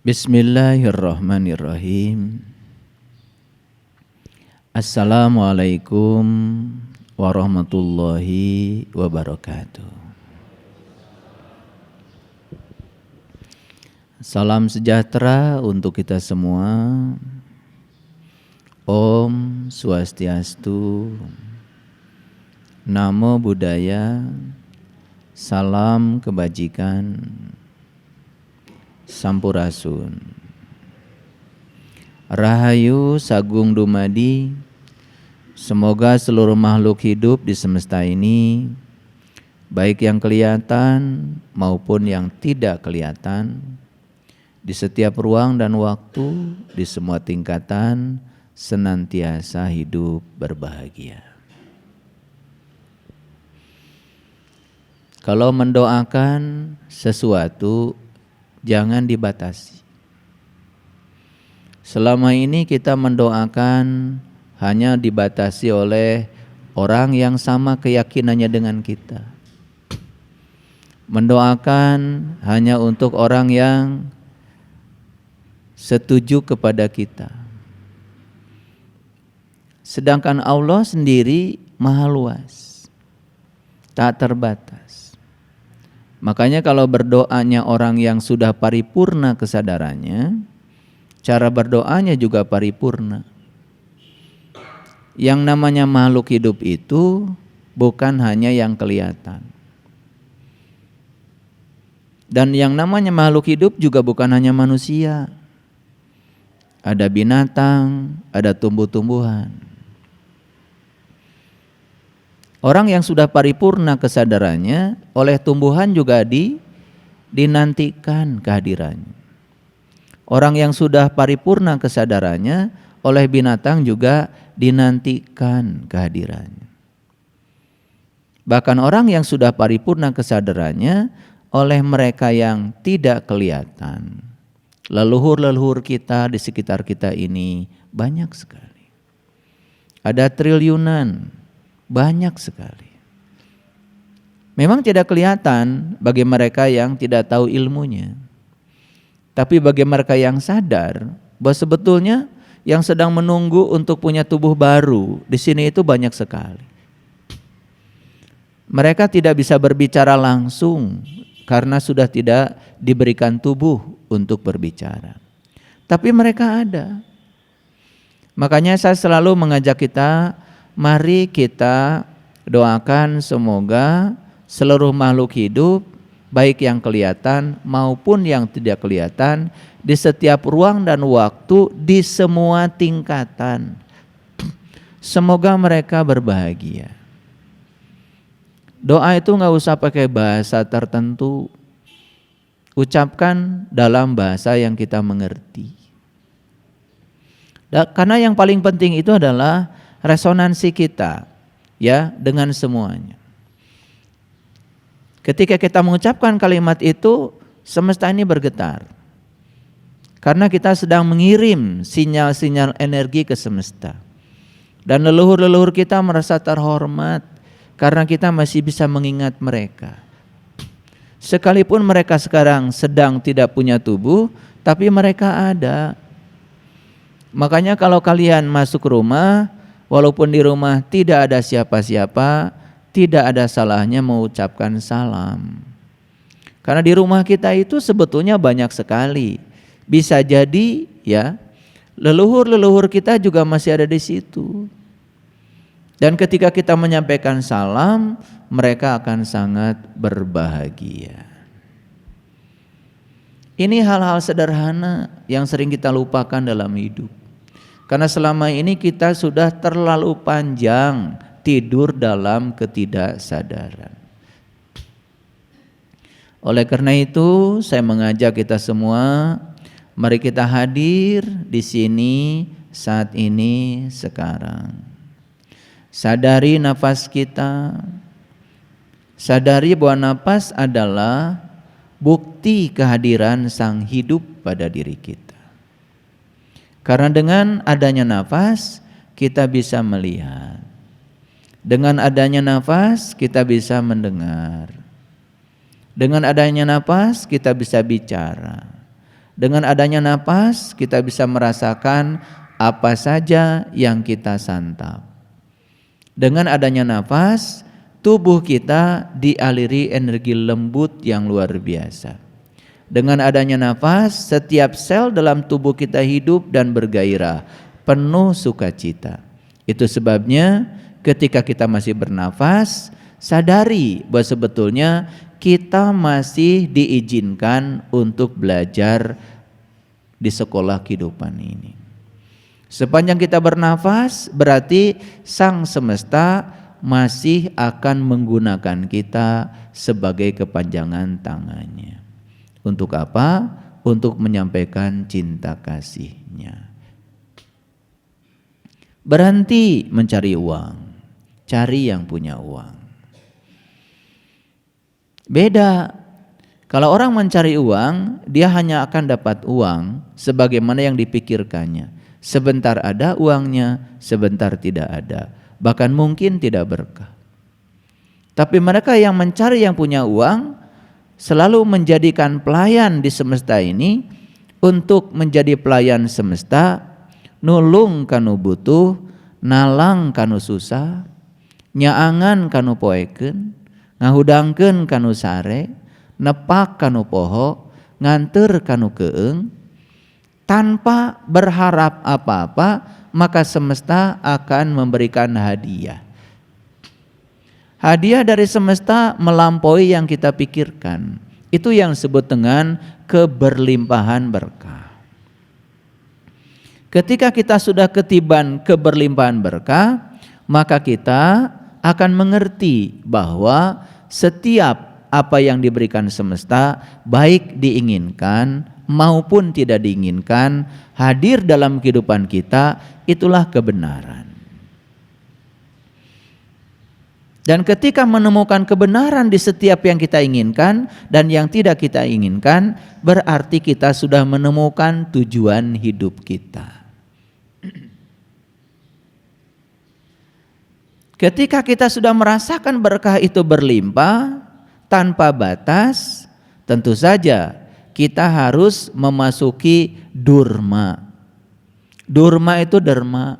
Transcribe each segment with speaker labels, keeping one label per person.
Speaker 1: Bismillahirrahmanirrahim. Assalamualaikum warahmatullahi wabarakatuh. Salam sejahtera untuk kita semua. Om Swastiastu, Namo Buddhaya, salam kebajikan, Sampurasun. Rahayu Sagung Dumadi. Semoga seluruh makhluk hidup di semesta ini, baik yang kelihatan maupun yang tidak kelihatan, di setiap ruang dan waktu, di semua tingkatan, senantiasa hidup berbahagia. Kalau mendoakan sesuatu, jangan dibatasi. Selama ini kita mendoakan hanya dibatasi oleh orang yang sama keyakinannya dengan kita. Mendoakan hanya untuk orang yang setuju kepada kita. Sedangkan Allah sendiri maha luas, tak terbatas. Makanya kalau berdoanya orang yang sudah paripurna kesadarannya, cara berdoanya juga paripurna. Yang namanya makhluk hidup itu bukan hanya yang kelihatan. Dan yang namanya makhluk hidup juga bukan hanya manusia. Ada binatang, ada tumbuh-tumbuhan. Orang yang sudah paripurna kesadarannya, oleh tumbuhan juga dinantikan kehadirannya. Orang yang sudah paripurna kesadarannya, oleh binatang juga dinantikan kehadirannya. Bahkan orang yang sudah paripurna kesadarannya, oleh mereka yang tidak kelihatan, leluhur-leluhur kita di sekitar kita ini banyak sekali. Ada triliunan. Banyak sekali. Memang tidak kelihatan bagi mereka yang tidak tahu ilmunya. Tapi bagi mereka yang sadar bahwa sebetulnya yang sedang menunggu untuk punya tubuh baru di sini itu banyak sekali. Mereka tidak bisa berbicara langsung karena sudah tidak diberikan tubuh untuk berbicara. Tapi mereka ada. Makanya saya selalu mengajak kita, mari kita doakan semoga seluruh makhluk hidup, baik yang kelihatan maupun yang tidak kelihatan, di setiap ruang dan waktu, di semua tingkatan, semoga mereka berbahagia. Doa itu gak usah pakai bahasa tertentu, ucapkan dalam bahasa yang kita mengerti. Karena yang paling penting itu adalah resonansi kita ya dengan semuanya. Ketika kita mengucapkan kalimat itu, semesta ini bergetar. Karena kita sedang mengirim sinyal-sinyal energi ke semesta. Dan leluhur-leluhur kita merasa terhormat karena kita masih bisa mengingat mereka. Sekalipun mereka sekarang sedang tidak punya tubuh, tapi mereka ada. Makanya kalau kalian masuk rumah, walaupun di rumah tidak ada siapa-siapa, tidak ada salahnya mengucapkan salam. Karena di rumah kita itu sebetulnya banyak sekali. Bisa jadi ya, leluhur-leluhur kita juga masih ada di situ. Dan ketika kita menyampaikan salam, mereka akan sangat berbahagia. Ini hal-hal sederhana yang sering kita lupakan dalam hidup. Karena selama ini kita sudah terlalu panjang tidur dalam ketidaksadaran. Oleh karena itu, saya mengajak kita semua, mari kita hadir di sini saat ini sekarang. Sadari nafas kita. Sadari bahwa nafas adalah bukti kehadiran Sang Hidup pada diri kita. Karena dengan adanya nafas kita bisa melihat. Dengan adanya nafas kita bisa mendengar. Dengan adanya nafas kita bisa bicara. Dengan adanya nafas kita bisa merasakan apa saja yang kita santap. Dengan adanya nafas, tubuh kita dialiri energi lembut yang luar biasa. Dengan adanya nafas, setiap sel dalam tubuh kita hidup dan bergairah, penuh sukacita. Itu sebabnya ketika kita masih bernafas, sadari bahwa sebetulnya kita masih diizinkan untuk belajar di sekolah kehidupan ini. Sepanjang kita bernafas, berarti Sang Semesta masih akan menggunakan kita sebagai kepanjangan tangannya. Untuk apa? Untuk menyampaikan cinta kasih-Nya. Berhenti mencari uang, cari yang punya uang. Beda. Kalau orang mencari uang, dia hanya akan dapat uang sebagaimana yang dipikirkannya. Sebentar ada uangnya, sebentar tidak ada. Bahkan mungkin tidak berkah. Tapi mereka yang mencari yang punya uang selalu menjadikan pelayan di semesta ini untuk menjadi pelayan semesta, nulung kanu butuh, nalang kanu susah, nyaangan kanu poeken, ngahudangkeun kanu sare, nepak kanu poho, nganter kanu keeng. Tanpa berharap apa-apa, maka semesta akan memberikan hadiah. Hadiah dari semesta melampaui yang kita pikirkan. Itu yang disebut dengan keberlimpahan berkah. Ketika kita sudah ketiban keberlimpahan berkah, maka kita akan mengerti bahwa setiap apa yang diberikan semesta, baik diinginkan maupun tidak diinginkan, hadir dalam kehidupan kita, itulah kebenaran. Dan ketika menemukan kebenaran di setiap yang kita inginkan dan yang tidak kita inginkan, berarti kita sudah menemukan tujuan hidup kita. Ketika kita sudah merasakan berkah itu berlimpah tanpa batas, tentu saja kita harus memasuki durma. Durma itu dharma.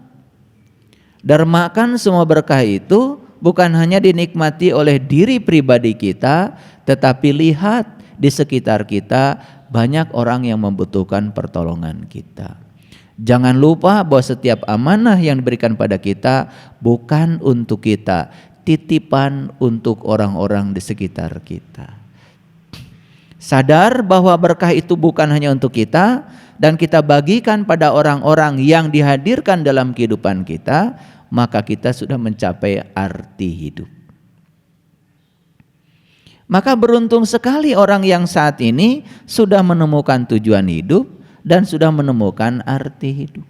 Speaker 1: Dharma kan semua berkah itu bukan hanya dinikmati oleh diri pribadi kita, tetapi lihat di sekitar kita banyak orang yang membutuhkan pertolongan kita. Jangan lupa bahwa setiap amanah yang diberikan pada kita bukan untuk kita, titipan untuk orang-orang di sekitar kita. Sadar bahwa berkah itu bukan hanya untuk kita dan kita bagikan pada orang-orang yang dihadirkan dalam kehidupan kita, maka kita sudah mencapai arti hidup. Maka beruntung sekali orang yang saat ini sudah menemukan tujuan hidup dan sudah menemukan arti hidup.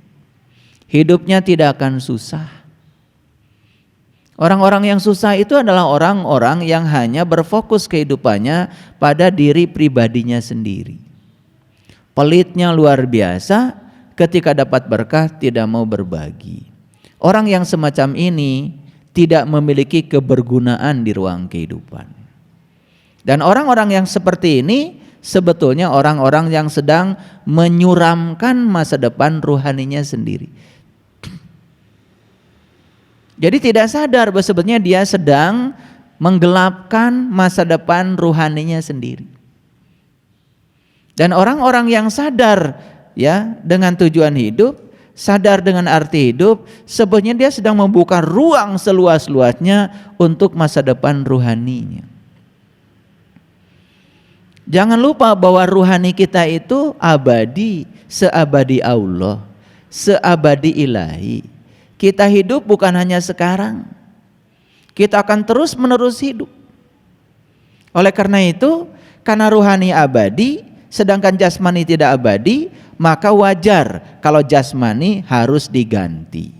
Speaker 1: Hidupnya tidak akan susah. Orang-orang yang susah itu adalah orang-orang yang hanya berfokus kehidupannya pada diri pribadinya sendiri. Pelitnya luar biasa, ketika dapat berkah tidak mau berbagi. Orang yang semacam ini tidak memiliki kebergunaan di ruang kehidupan. Dan orang-orang yang seperti ini sebetulnya orang-orang yang sedang menyuramkan masa depan ruhaninya sendiri. Jadi tidak sadar bahwa sebetulnya dia sedang menggelapkan masa depan ruhaninya sendiri. Dan orang-orang yang sadar ya dengan tujuan hidup, sadar dengan arti hidup, sebetulnya dia sedang membuka ruang seluas-luasnya untuk masa depan ruhaninya. Jangan lupa bahwa ruhani kita itu abadi, seabadi Allah, seabadi ilahi. Kita hidup bukan hanya sekarang. Kita akan terus menerus hidup. Oleh karena itu, karena ruhani abadi, sedangkan jasmani tidak abadi, maka wajar kalau jasmani harus diganti.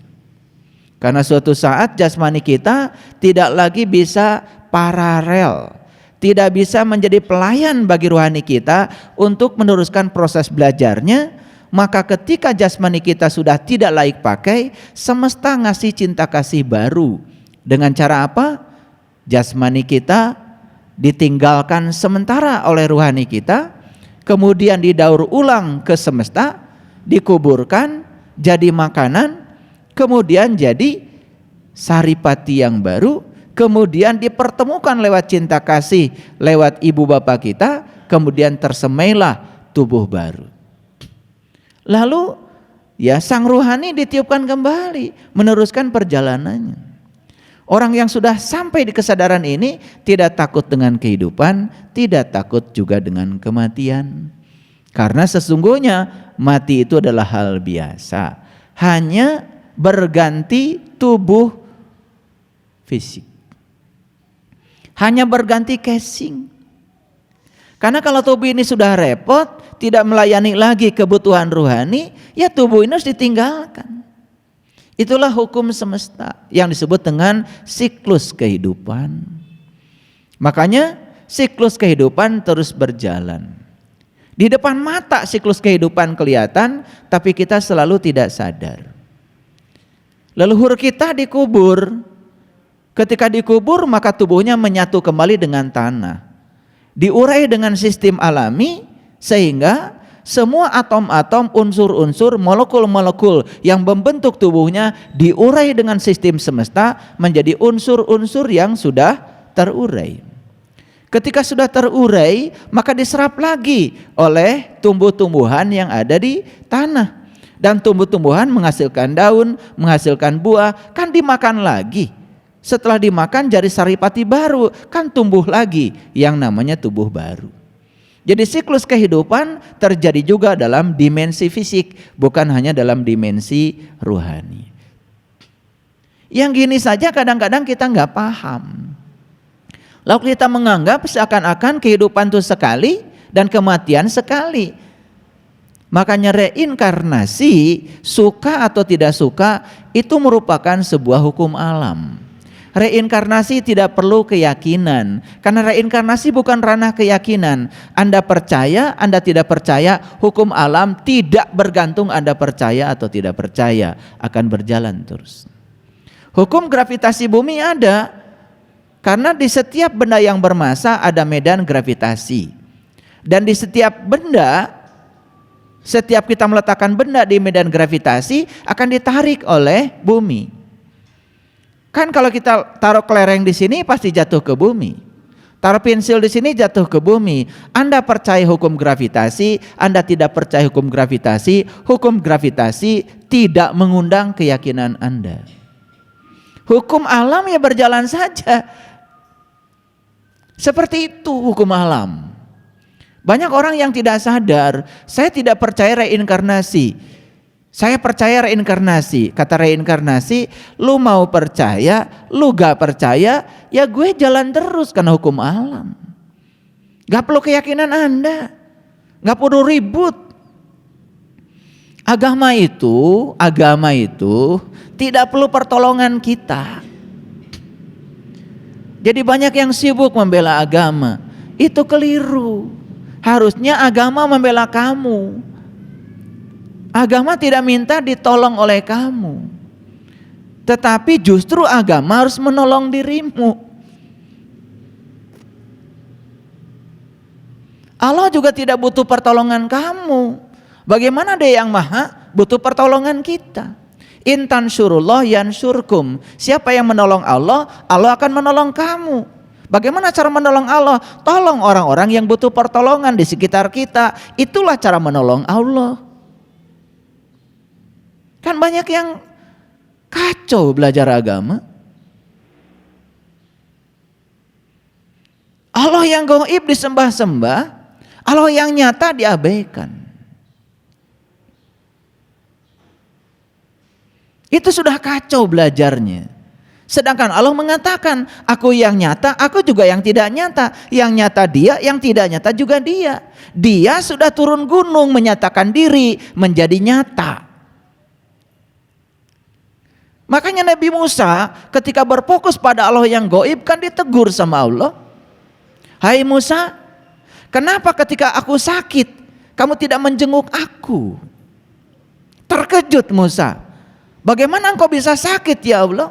Speaker 1: Karena suatu saat jasmani kita tidak lagi bisa paralel, tidak bisa menjadi pelayan bagi ruhani kita untuk meneruskan proses belajarnya. Maka ketika jasmani kita sudah tidak layak pakai, semesta ngasih cinta kasih baru Dengan cara apa? Jasmani kita ditinggalkan sementara oleh ruhani kita, kemudian didaur ulang ke semesta, dikuburkan, jadi makanan, kemudian jadi saripati yang baru, kemudian dipertemukan lewat cinta kasih, lewat ibu bapak kita, kemudian tersemailah tubuh baru. Lalu ya sang ruhani ditiupkan kembali, meneruskan perjalanannya. Orang yang sudah sampai di kesadaran ini tidak takut dengan kehidupan, tidak takut juga dengan kematian. Karena sesungguhnya mati itu adalah hal biasa, hanya berganti tubuh fisik, hanya berganti casing. Karena kalau tubuh ini sudah repot, tidak melayani lagi kebutuhan ruhani, ya tubuh ini harus ditinggalkan. Itulah hukum semesta yang disebut dengan siklus kehidupan. Makanya siklus kehidupan terus berjalan. Di depan mata siklus kehidupan kelihatan, tapi kita selalu tidak sadar. Leluhur kita dikubur. Ketika dikubur maka tubuhnya menyatu kembali dengan tanah. Diurai dengan sistem alami sehingga semua atom-atom, unsur-unsur, molekul-molekul yang membentuk tubuhnya diurai dengan sistem semesta menjadi unsur-unsur yang sudah terurai. Ketika sudah terurai, maka diserap lagi oleh tumbuh-tumbuhan yang ada di tanah. Dan tumbuh-tumbuhan menghasilkan daun, menghasilkan buah, kan dimakan lagi. Setelah dimakan jadi saripati baru, kan tumbuh lagi yang namanya tubuh baru. Jadi siklus kehidupan terjadi juga dalam dimensi fisik, bukan hanya dalam dimensi rohani. Yang gini saja kadang-kadang kita nggak paham. Lalu kita menganggap seakan-akan kehidupan itu sekali dan kematian sekali. Makanya reinkarnasi, suka atau tidak suka, itu merupakan sebuah hukum alam. Reinkarnasi tidak perlu keyakinan, karena reinkarnasi bukan ranah keyakinan. Anda percaya, Anda tidak percaya, hukum alam tidak bergantung Anda percaya atau tidak percaya, akan berjalan terus. Hukum gravitasi bumi ada, karena di setiap benda yang bermassa ada medan gravitasi. Dan di setiap benda, setiap kita meletakkan benda di medan gravitasi akan ditarik oleh bumi. Kan kalau kita taruh kelereng di sini pasti jatuh ke bumi. Taruh pensil di sini jatuh ke bumi. Anda percaya hukum gravitasi, Anda tidak percaya hukum gravitasi tidak mengundang keyakinan Anda. Hukum alam ya berjalan saja. Seperti itu hukum alam. Banyak orang yang tidak sadar, saya tidak percaya reinkarnasi. Saya percaya reinkarnasi. Kata reinkarnasi, lu mau percaya, lu gak percaya, ya gue jalan terus karena hukum alam. Gak perlu keyakinan Anda, gak perlu ribut. Agama itu tidak perlu pertolongan kita. Jadi banyak yang sibuk membela agama, itu keliru. Harusnya agama membela kamu. Agama tidak minta ditolong oleh kamu, tetapi justru agama harus menolong dirimu. Allah juga tidak butuh pertolongan kamu. Bagaimana Dia yang maha butuh pertolongan kita? In tansurullah yansurkum. Siapa yang menolong Allah, Allah akan menolong kamu. Bagaimana cara menolong Allah? Tolong orang-orang yang butuh pertolongan di sekitar kita. Itulah cara menolong Allah. Kan banyak yang kacau belajar agama. Allah yang gaib disembah-sembah, Allah yang nyata diabaikan. Itu sudah kacau belajarnya. Sedangkan Allah mengatakan, aku yang nyata, aku juga yang tidak nyata. Yang nyata Dia, yang tidak nyata juga Dia. Dia sudah turun gunung menyatakan diri menjadi nyata. Makanya Nabi Musa ketika berfokus pada Allah yang gaib kan ditegur sama Allah. Hai Musa, kenapa ketika aku sakit kamu tidak menjenguk aku? Terkejut Musa. Bagaimana engkau bisa sakit ya Allah?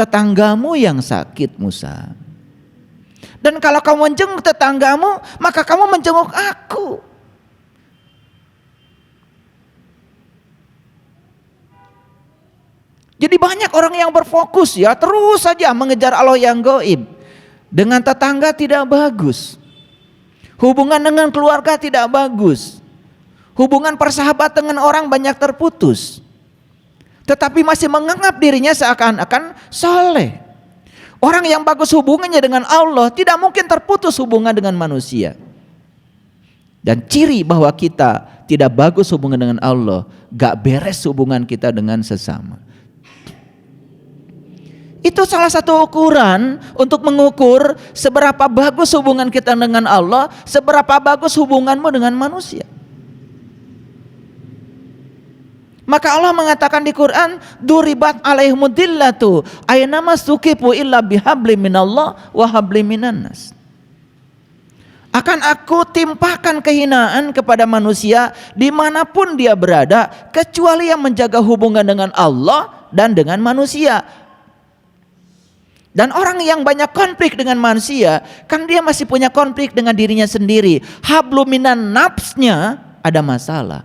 Speaker 1: tetanggamu yang sakit, Musa. Dan kalau kamu menjenguk tetanggamu, maka kamu menjenguk aku. Jadi banyak orang yang berfokus ya, terus saja mengejar Allah yang gaib. Dengan tetangga tidak bagus. Hubungan dengan keluarga tidak bagus. Hubungan persahabatan dengan orang banyak terputus. Tetapi masih menganggap dirinya seakan-akan soleh. Orang yang bagus hubungannya dengan Allah tidak mungkin terputus hubungan dengan manusia. Dan ciri bahwa kita tidak bagus hubungan dengan Allah, gak beres hubungan kita dengan sesama. Itu salah satu ukuran untuk mengukur seberapa bagus hubungan kita dengan Allah, seberapa bagus hubunganmu dengan manusia. Maka Allah mengatakan di Quran, duribat alaihimudillatu aynama suqifu illa bihabli minallah wa habli minannas. Akan aku timpakan kehinaan kepada manusia dimanapun dia berada, kecuali yang menjaga hubungan dengan Allah dan dengan manusia. Dan orang yang banyak konflik dengan manusia, kan dia masih punya konflik dengan dirinya sendiri. Hablu minan nafsnya ada masalah.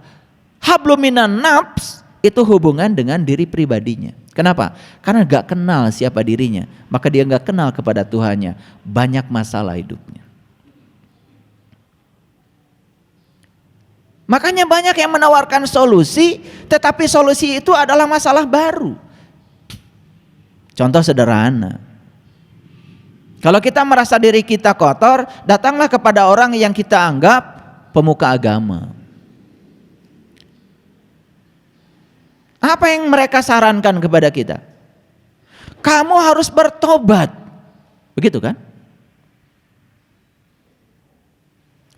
Speaker 1: Hablu minan nafs itu hubungan dengan diri pribadinya. Kenapa? Karena gak kenal siapa dirinya, maka dia gak kenal kepada Tuhannya. Banyak masalah hidupnya. Makanya banyak yang menawarkan solusi, tetapi solusi itu adalah masalah baru. Contoh sederhana. Kalau kita merasa diri kita kotor, datanglah kepada orang yang kita anggap pemuka agama. Apa yang mereka sarankan kepada kita? Kamu harus bertobat. Begitu kan?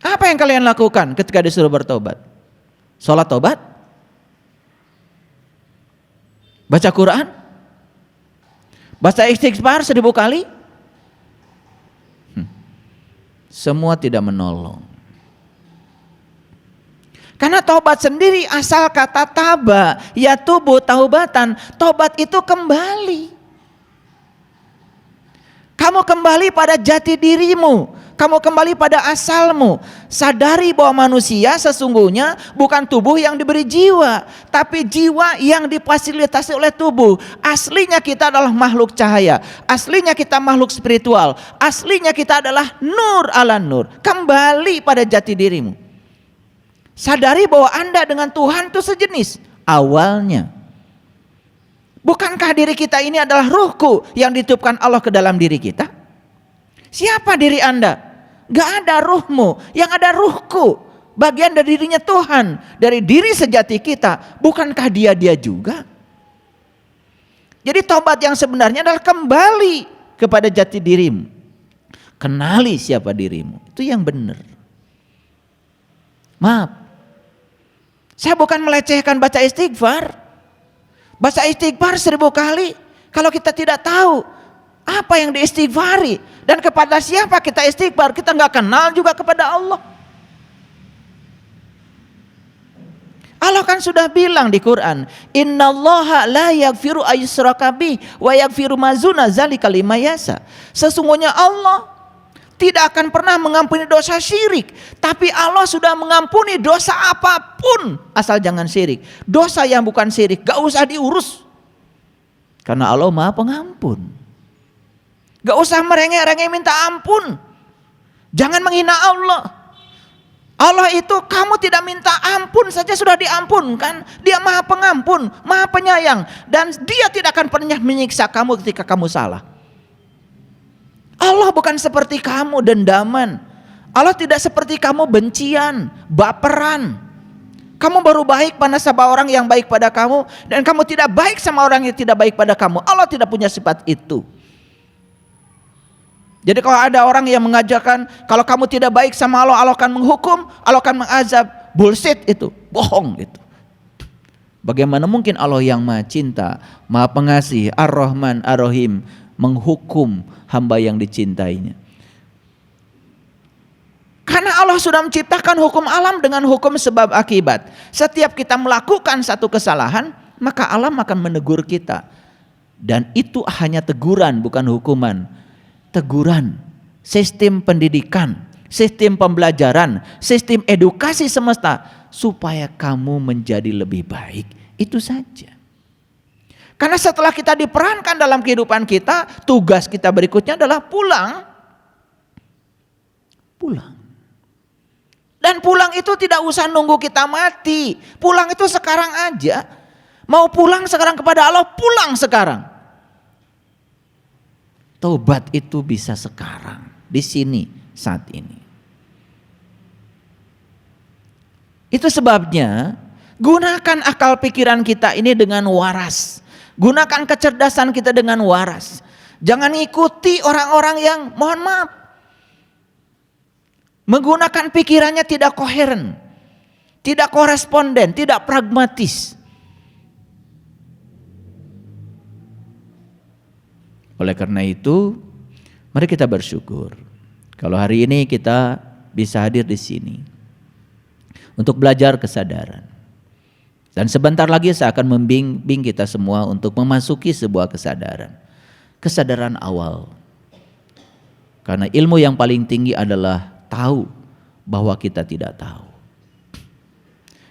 Speaker 1: Apa yang kalian lakukan ketika disuruh bertobat? Sholat tobat? Baca Quran? Baca istighfar 1000 kali? Semua tidak menolong. Karena tobat sendiri asal kata taba, ya tubuh taubatan. Tobat itu kembali. Kamu kembali pada jati dirimu. Kamu kembali pada asalmu. Sadari bahwa manusia sesungguhnya bukan tubuh yang diberi jiwa, tapi jiwa yang difasilitasi oleh tubuh. Aslinya kita adalah makhluk cahaya. Aslinya kita makhluk spiritual. Aslinya kita adalah nur ala nur. Kembali pada jati dirimu. Sadari bahwa Anda dengan Tuhan itu sejenis awalnya. Bukankah diri kita ini adalah ruhku yang ditiupkan Allah ke dalam diri kita? Siapa diri Anda? Gak ada ruhmu, yang ada ruhku. Bagian dari dirinya Tuhan, dari diri sejati kita. Bukankah dia juga? Jadi tobat yang sebenarnya adalah kembali kepada jati dirimu. Kenali siapa dirimu, itu yang benar. Maaf, saya bukan melecehkan baca istighfar. Baca istighfar 1000 kali. Kalau kita tidak tahu apa yang diistighfari dan kepada siapa kita istighfar, kita nggak kenal juga kepada Allah. Allah kan sudah bilang di Quran, innallaha la yaghfiru ayyushraka bih wa yaghfiru ma duna dzalika liman yasha. Sesungguhnya Allah tidak akan pernah mengampuni dosa syirik, tapi Allah sudah mengampuni dosa apapun asal jangan syirik. Dosa yang bukan syirik gak usah diurus, karena Allah Maha Pengampun. Gak usah merengek-rengek minta ampun. Jangan menghina Allah. Allah itu kamu tidak minta ampun saja sudah diampunkan. Dia Maha Pengampun, Maha Penyayang, dan Dia tidak akan pernah menyiksa kamu ketika kamu salah. Allah bukan seperti kamu dendaman. Allah tidak seperti kamu bencian, baperan. Kamu baru baik pada sama orang yang baik pada kamu, dan kamu tidak baik sama orang yang tidak baik pada kamu. Allah tidak punya sifat itu. Jadi kalau ada orang yang mengajarkan kalau kamu tidak baik sama Allah, Allah akan menghukum, Allah akan mengazab, bullshit itu, bohong itu. Bagaimana mungkin Allah yang Maha Cinta, Maha Pengasih, Ar-Rahman, Ar-Rahim menghukum hamba yang dicintainya? Karena Allah sudah menciptakan hukum alam dengan hukum sebab akibat. Setiap kita melakukan satu kesalahan, maka alam akan menegur kita. Dan itu hanya teguran, bukan hukuman. Teguran, sistem pendidikan, sistem pembelajaran, sistem edukasi semesta, supaya kamu menjadi lebih baik. Itu saja. Karena setelah kita diperankan dalam kehidupan kita, tugas kita berikutnya adalah pulang. Pulang. Dan pulang itu tidak usah nunggu kita mati. Pulang itu sekarang aja. Mau pulang sekarang kepada Allah, pulang sekarang. Taubat itu bisa sekarang, di sini, saat ini. Itu sebabnya gunakan akal pikiran kita ini dengan waras. Gunakan kecerdasan kita dengan waras. Jangan ikuti orang-orang yang, mohon maaf, menggunakan pikirannya tidak koheren, tidak koresponden, tidak pragmatis. Oleh karena itu, mari kita bersyukur kalau hari ini kita bisa hadir di sini untuk belajar kesadaran. Dan sebentar lagi saya akan membimbing kita semua untuk memasuki sebuah kesadaran. Kesadaran awal. Karena ilmu yang paling tinggi adalah tahu bahwa kita tidak tahu.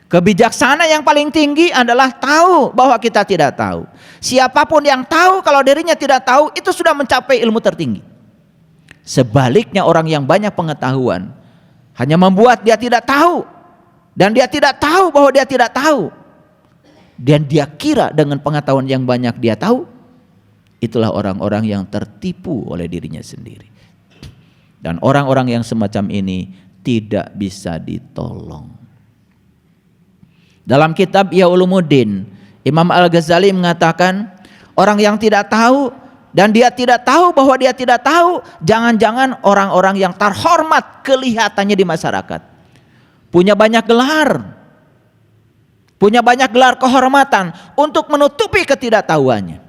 Speaker 1: Kebijaksanaan yang paling tinggi adalah tahu bahwa kita tidak tahu. Siapapun yang tahu kalau dirinya tidak tahu, itu sudah mencapai ilmu tertinggi. Sebaliknya orang yang banyak pengetahuan hanya membuat dia tidak tahu. Dan dia tidak tahu bahwa dia tidak tahu. Dan dia kira dengan pengetahuan yang banyak dia tahu. Itulah orang-orang yang tertipu oleh dirinya sendiri. Dan orang-orang yang semacam ini tidak bisa ditolong. Dalam kitab Ihya Ulumuddin, Imam Al-Ghazali mengatakan, orang yang tidak tahu dan dia tidak tahu bahwa dia tidak tahu, jangan-jangan orang-orang yang terhormat kelihatannya di masyarakat. Punya banyak gelar. Punya banyak gelar kehormatan untuk menutupi ketidaktahuannya.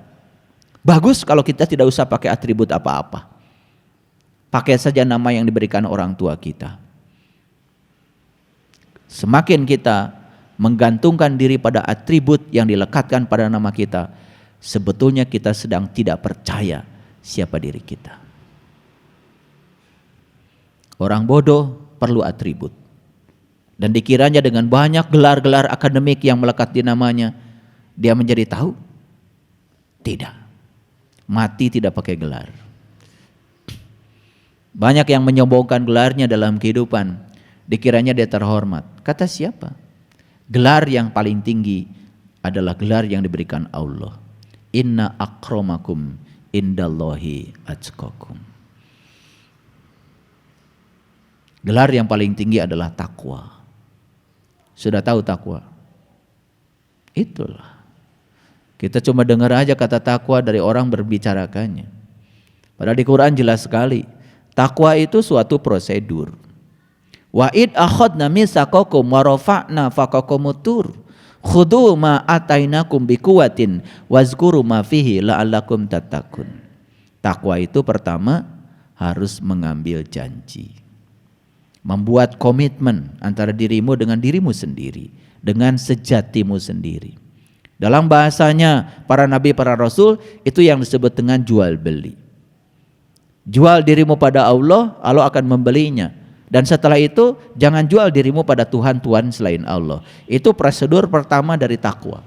Speaker 1: Bagus kalau kita tidak usah pakai atribut apa-apa. Pakai saja nama yang diberikan orang tua kita. Semakin kita menggantungkan diri pada atribut yang dilekatkan pada nama kita, sebetulnya kita sedang tidak percaya siapa diri kita. Orang bodoh perlu atribut. Dan dikiranya dengan banyak gelar-gelar akademik yang melekat di namanya, dia menjadi tahu? Tidak. Mati tidak pakai gelar. Banyak yang menyombongkan gelarnya dalam kehidupan, dikiranya dia terhormat. Kata siapa? Gelar yang paling tinggi adalah gelar yang diberikan Allah. Inna akramakum indallahi atqakum. Gelar yang paling tinggi adalah takwa. Sudah tahu takwa? Itulah. Kita cuma dengar aja kata takwa dari orang berbicarakannya. Padahal di Quran jelas sekali. Takwa itu suatu prosedur. Wa id akhadna mitsaqakum wa rafa'na faqakumut-tur khudhu ma atainakum biquwatin wazkuru ma fihi la'allakum tattaqun. Takwa itu pertama harus mengambil janji. Membuat komitmen antara dirimu dengan dirimu sendiri, dengan sejatimu sendiri. Dalam bahasanya para nabi, para rasul, itu yang disebut dengan jual beli. Jual dirimu pada Allah, Allah akan membelinya. Dan setelah itu jangan jual dirimu pada Tuhan-Tuhan selain Allah. Itu prosedur pertama dari takwa.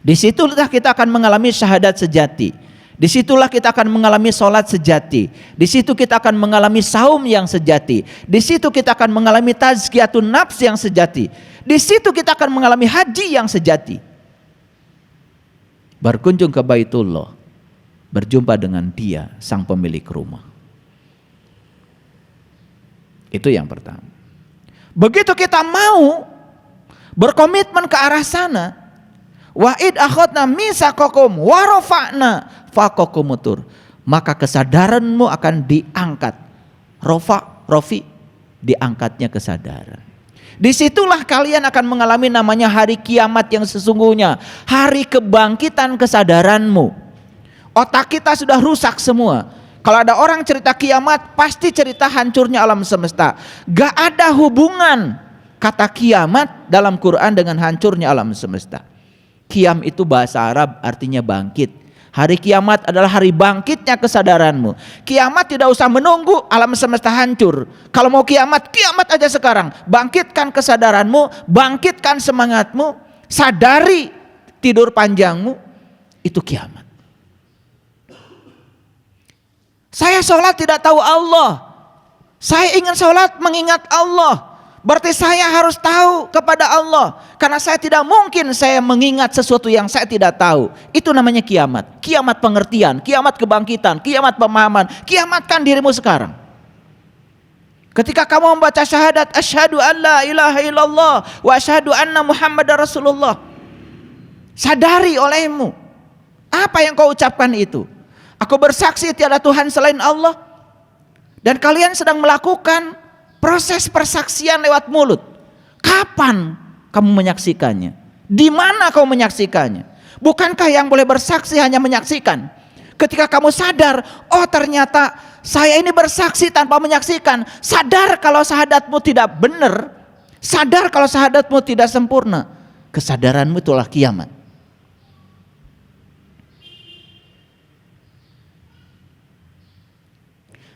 Speaker 1: Disitulah kita akan mengalami syahadat sejati. Disitulah kita akan mengalami sholat sejati. Di situ kita akan mengalami saum yang sejati. Di situ kita akan mengalami tazkiyatun nafs yang sejati. Di situ kita akan mengalami haji yang sejati. Berkunjung ke Baitullah, berjumpa dengan Dia, sang pemilik rumah. Itu yang pertama. Begitu kita mau berkomitmen ke arah sana, wa id akhadna mitsaqakum wa rafa'na faqakumut-tur, maka kesadaranmu akan diangkat. Rofi, diangkatnya kesadaran. Disitulah kalian akan mengalami namanya hari kiamat yang sesungguhnya, hari kebangkitan kesadaranmu. Otak kita sudah rusak semua. Kalau ada orang cerita kiamat, pasti cerita hancurnya alam semesta. Gak ada hubungan kata kiamat dalam Quran dengan hancurnya alam semesta. Qiyam itu bahasa Arab artinya bangkit. Hari kiamat adalah hari bangkitnya kesadaranmu. Kiamat tidak usah menunggu alam semesta hancur. Kalau mau kiamat, kiamat aja sekarang. Bangkitkan kesadaranmu, bangkitkan semangatmu, sadari tidur panjangmu, itu kiamat. Saya sholat tidak tahu Allah. Saya ingin sholat mengingat Allah. Berarti saya harus tahu kepada Allah. Karena saya tidak mungkin saya mengingat sesuatu yang saya tidak tahu. Itu namanya kiamat. Kiamat pengertian, kiamat kebangkitan, kiamat pemahaman. Kiamatkan dirimu sekarang. Ketika kamu membaca syahadat asyhadu an la ilaha illallah wa asyhadu anna muhammadar rasulullah. Sadari olehmu. Apa yang kau ucapkan itu? Aku bersaksi tiada Tuhan selain Allah. Dan kalian sedang melakukan proses persaksian lewat mulut. Kapan kamu menyaksikannya? Di mana kamu menyaksikannya? Bukankah yang boleh bersaksi hanya menyaksikan? Ketika kamu sadar, oh ternyata saya ini bersaksi tanpa menyaksikan. Sadar kalau syahadatmu tidak benar. Sadar kalau syahadatmu tidak sempurna. Kesadaranmu itulah kiamat.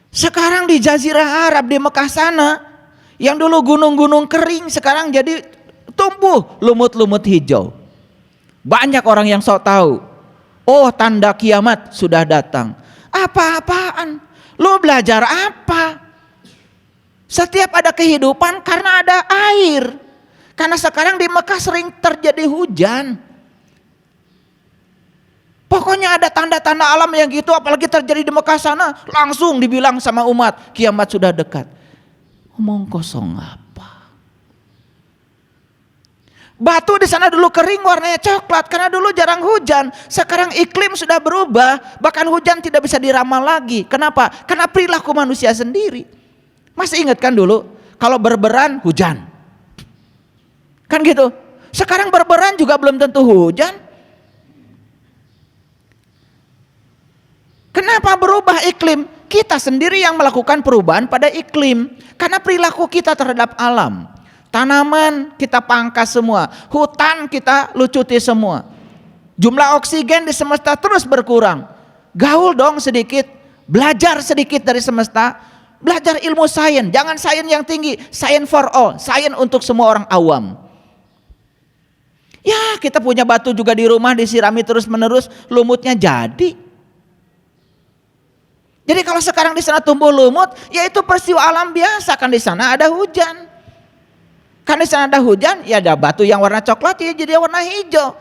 Speaker 1: Sekarang di Jazirah Arab, di Mekah sana, yang dulu gunung-gunung kering sekarang jadi tumbuh lumut-lumut hijau. Banyak orang yang sok tahu, oh tanda kiamat sudah datang. Apa-apaan? Lu belajar apa? Setiap ada kehidupan karena ada air. Karena sekarang di Mekah sering terjadi hujan. Pokoknya ada tanda-tanda alam yang gitu, apalagi terjadi di Mekah sana, langsung dibilang sama umat, kiamat sudah dekat. Omong kosong apa? Batu di sana dulu kering warnanya coklat karena dulu jarang hujan. Sekarang iklim sudah berubah, bahkan hujan tidak bisa diramal lagi. Kenapa? Karena perilaku manusia sendiri. Masih ingat kan dulu kalau berberan hujan? Kan gitu. Sekarang berberan juga belum tentu hujan. Kenapa berubah iklim? Kita sendiri yang melakukan perubahan pada iklim. Karena perilaku kita terhadap alam. Tanaman kita pangkas semua. Hutan kita lucuti semua. Jumlah oksigen di semesta terus berkurang. Gaul dong sedikit. Belajar sedikit dari semesta. Belajar ilmu sains. Jangan sains yang tinggi. Science for all. Sains untuk semua orang awam. Ya kita punya batu juga di rumah. Disirami terus menerus. Lumutnya jadi. Jadi kalau sekarang di sana tumbuh lumut, ya itu peristiwa alam biasa. Kan di sana ada hujan. Kan di sana ada hujan, ya ada batu yang warna coklat ya jadi warna hijau.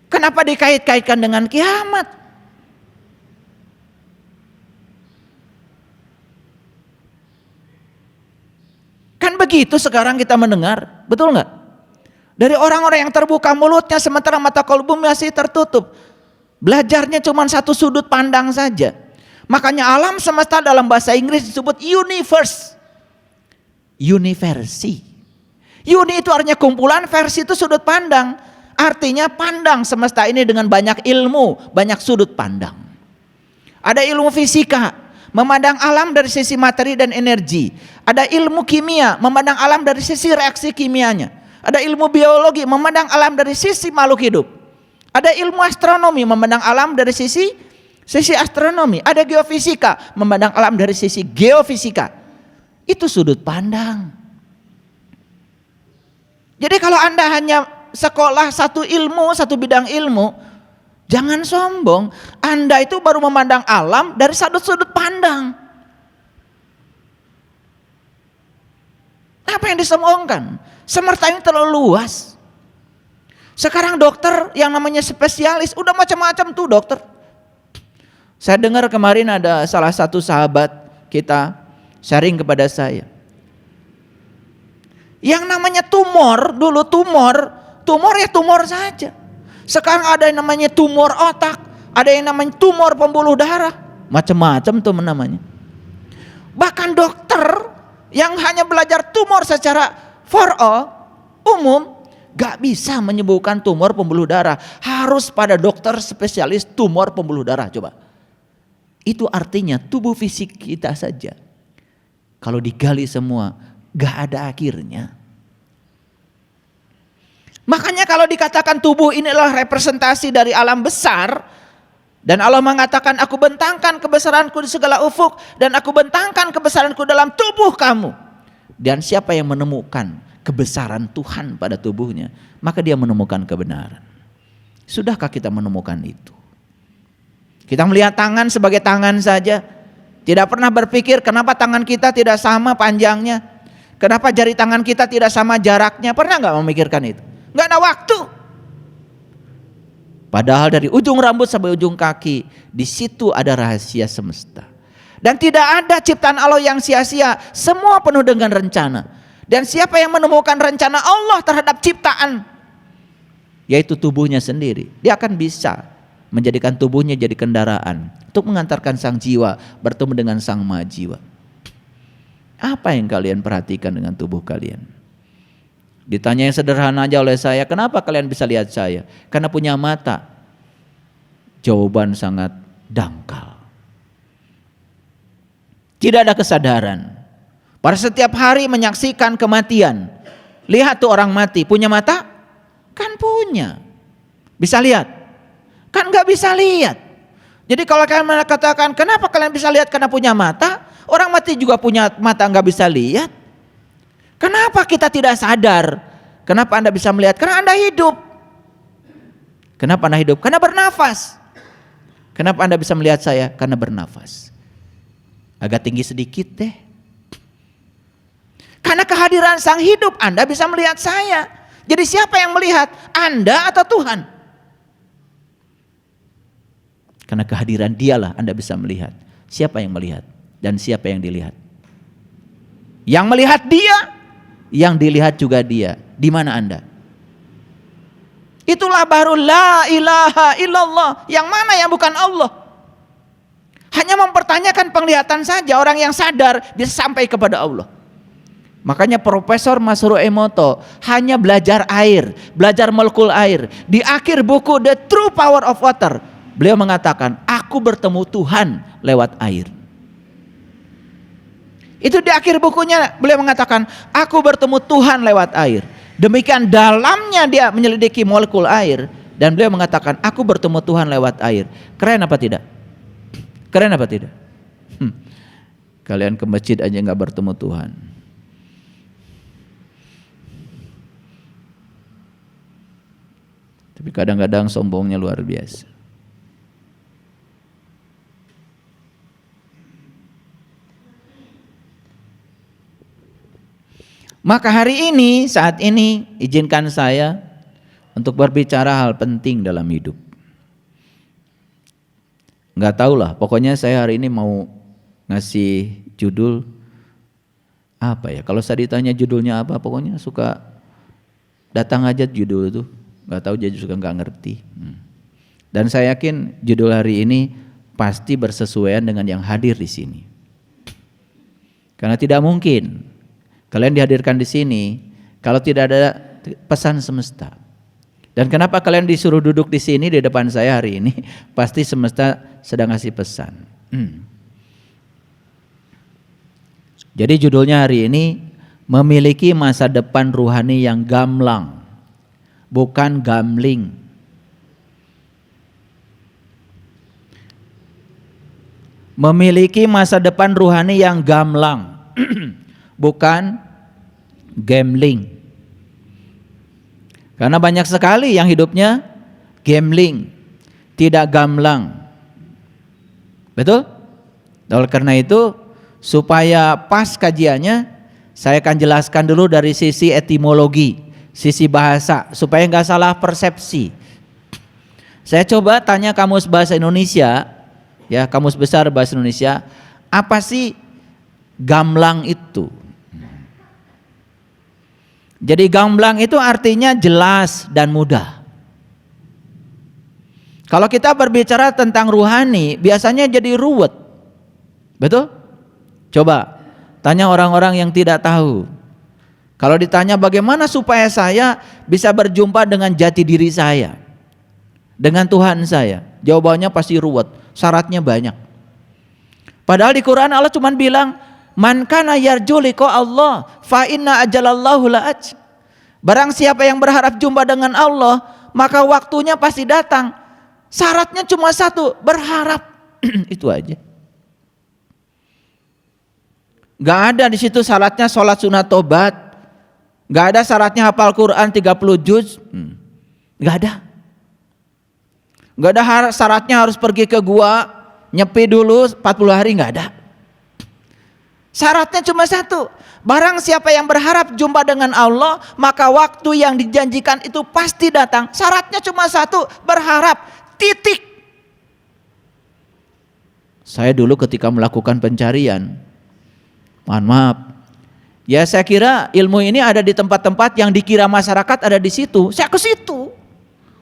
Speaker 1: Kenapa dikait-kaitkan dengan kiamat? Kan begitu sekarang kita mendengar, betul nggak? Dari orang-orang yang terbuka mulutnya sementara mata kolbu masih tertutup. Belajarnya cuma satu sudut pandang saja. Makanya alam semesta dalam bahasa Inggris disebut universe. Universi. Uni itu artinya kumpulan, versi itu sudut pandang. Artinya pandang semesta ini dengan banyak ilmu, banyak sudut pandang. Ada ilmu fisika, memandang alam dari sisi materi dan energi. Ada ilmu kimia, memandang alam dari sisi reaksi kimianya. Ada ilmu biologi, memandang alam dari sisi makhluk hidup. Ada ilmu astronomi, memandang alam dari sisi astronomi. Ada geofisika, memandang alam dari sisi geofisika. Itu sudut pandang. Jadi kalau Anda hanya sekolah satu ilmu, satu bidang ilmu, jangan sombong. Anda itu baru memandang alam dari satu sudut pandang. Apa yang disombongkan? Semesta ini terlalu luas. Sekarang dokter yang namanya spesialis, udah macam-macam tuh dokter. Saya dengar kemarin ada salah satu sahabat kita sharing kepada saya. Yang namanya tumor, dulu tumor ya tumor saja. Sekarang ada yang namanya tumor otak, ada yang namanya tumor pembuluh darah, macam-macam tuh namanya. Bahkan dokter yang hanya belajar tumor secara for all, umum, gak bisa menyembuhkan tumor pembuluh darah. Harus pada dokter spesialis tumor pembuluh darah, coba. Itu artinya tubuh fisik kita saja, kalau digali semua, gak ada akhirnya. Makanya kalau dikatakan tubuh ini adalah representasi dari alam besar, dan Allah mengatakan aku bentangkan kebesaranku di segala ufuk, dan aku bentangkan kebesaranku dalam tubuh kamu. Dan siapa yang menemukan kebesaran Tuhan pada tubuhnya, maka dia menemukan kebenaran. Sudahkah kita menemukan itu? Kita melihat tangan sebagai tangan saja, tidak pernah berpikir kenapa tangan kita tidak sama panjangnya, kenapa jari tangan kita tidak sama jaraknya. Pernah nggak memikirkan itu? Nggak ada waktu. Padahal dari ujung rambut sampai ujung kaki, di situ ada rahasia semesta. Dan tidak ada ciptaan Allah yang sia-sia, semua penuh dengan rencana. Dan siapa yang menemukan rencana Allah terhadap ciptaan, yaitu tubuhnya sendiri, dia akan bisa menjadikan tubuhnya jadi kendaraan untuk mengantarkan sang jiwa bertemu dengan sang maha jiwa. Apa yang kalian perhatikan dengan tubuh kalian? Ditanya yang sederhana aja oleh saya, kenapa kalian bisa lihat saya? Karena punya mata. Jawaban sangat dangkal. Tidak ada kesadaran. Pada setiap hari menyaksikan kematian. Lihat tuh orang mati, punya mata? Kan punya. Bisa lihat? Kan gak bisa lihat. Jadi kalau kalian katakan, kenapa kalian bisa lihat karena punya mata? Orang mati juga punya mata, gak bisa lihat. Kenapa kita tidak sadar? Kenapa Anda bisa melihat? Karena Anda hidup. Kenapa Anda hidup? Karena bernafas. Kenapa Anda bisa melihat saya? Karena bernafas. Agak tinggi sedikit deh. Karena kehadiran sang hidup Anda bisa melihat saya. Jadi siapa yang melihat? Anda atau Tuhan? Karena kehadiran dialah Anda bisa melihat. Siapa yang melihat? Dan siapa yang dilihat? Yang melihat dia, yang dilihat juga dia. Di mana Anda? Itulah baru la ilaha illallah. Yang mana yang bukan Allah? Hanya mempertanyakan penglihatan saja. Orang yang sadar bisa sampai kepada Allah. Makanya Profesor Masaru Emoto hanya belajar air, belajar molekul air. Di akhir buku The True Power of Water, beliau mengatakan, aku bertemu Tuhan lewat air. Itu di akhir bukunya beliau mengatakan, aku bertemu Tuhan lewat air. Demikian dalamnya dia menyelidiki molekul air, dan beliau mengatakan, aku bertemu Tuhan lewat air. Keren apa tidak? Keren apa tidak? Kalian ke masjid aja gak bertemu Tuhan. Tapi kadang-kadang sombongnya luar biasa. Maka hari ini, saat ini, izinkan saya untuk berbicara hal penting dalam hidup. Nggak tahulah, pokoknya saya hari ini mau ngasih judul apa ya? Kalau saya ditanya judulnya apa, pokoknya suka datang aja judul itu. Nggak tahu, jadi suka nggak ngerti. Dan saya yakin judul hari ini pasti bersesuaian dengan yang hadir di sini. Karena tidak mungkin kalian dihadirkan di sini kalau tidak ada pesan semesta. Dan kenapa kalian disuruh duduk di sini di depan saya hari ini? Pasti semesta sedang ngasih pesan. Jadi judulnya hari ini, memiliki masa depan ruhani yang gamblang, bukan gambling. Memiliki masa depan ruhani yang gamblang, bukan gambling. Karena banyak sekali yang hidupnya gambling, tidak gamblang. Betul? Oleh karena itu, supaya pas kajiannya, saya akan jelaskan dulu dari sisi etimologi, sisi bahasa, supaya nggak salah persepsi. Saya coba tanya kamus bahasa Indonesia, ya, kamus besar bahasa Indonesia, apa sih gamblang itu? Jadi gamblang itu artinya jelas dan mudah. Kalau kita berbicara tentang ruhani, biasanya jadi ruwet. Betul? Coba tanya orang-orang yang tidak tahu. Kalau ditanya bagaimana supaya saya bisa berjumpa dengan jati diri saya, dengan Tuhan saya, jawabannya pasti ruwet, syaratnya banyak. Padahal di Quran Allah cuma bilang, man kana yarju liqa Allah fa inna ajalallahu la'at. Barang siapa yang berharap jumpa dengan Allah, maka waktunya pasti datang. Syaratnya cuma satu, berharap. Itu aja. Gak ada di situ syaratnya sholat sunat tobat. Gak ada syaratnya hafal Quran 30 juz. Gak ada. Gak ada syaratnya harus pergi ke gua, nyepi dulu 40 hari, gak ada. Syaratnya cuma satu. Barang siapa yang berharap jumpa dengan Allah, maka waktu yang dijanjikan itu pasti datang. Syaratnya cuma satu, berharap. Titik. Saya dulu ketika melakukan pencarian, mohon maaf, ya saya kira ilmu ini ada di tempat-tempat yang dikira masyarakat ada di situ. Saya ke situ.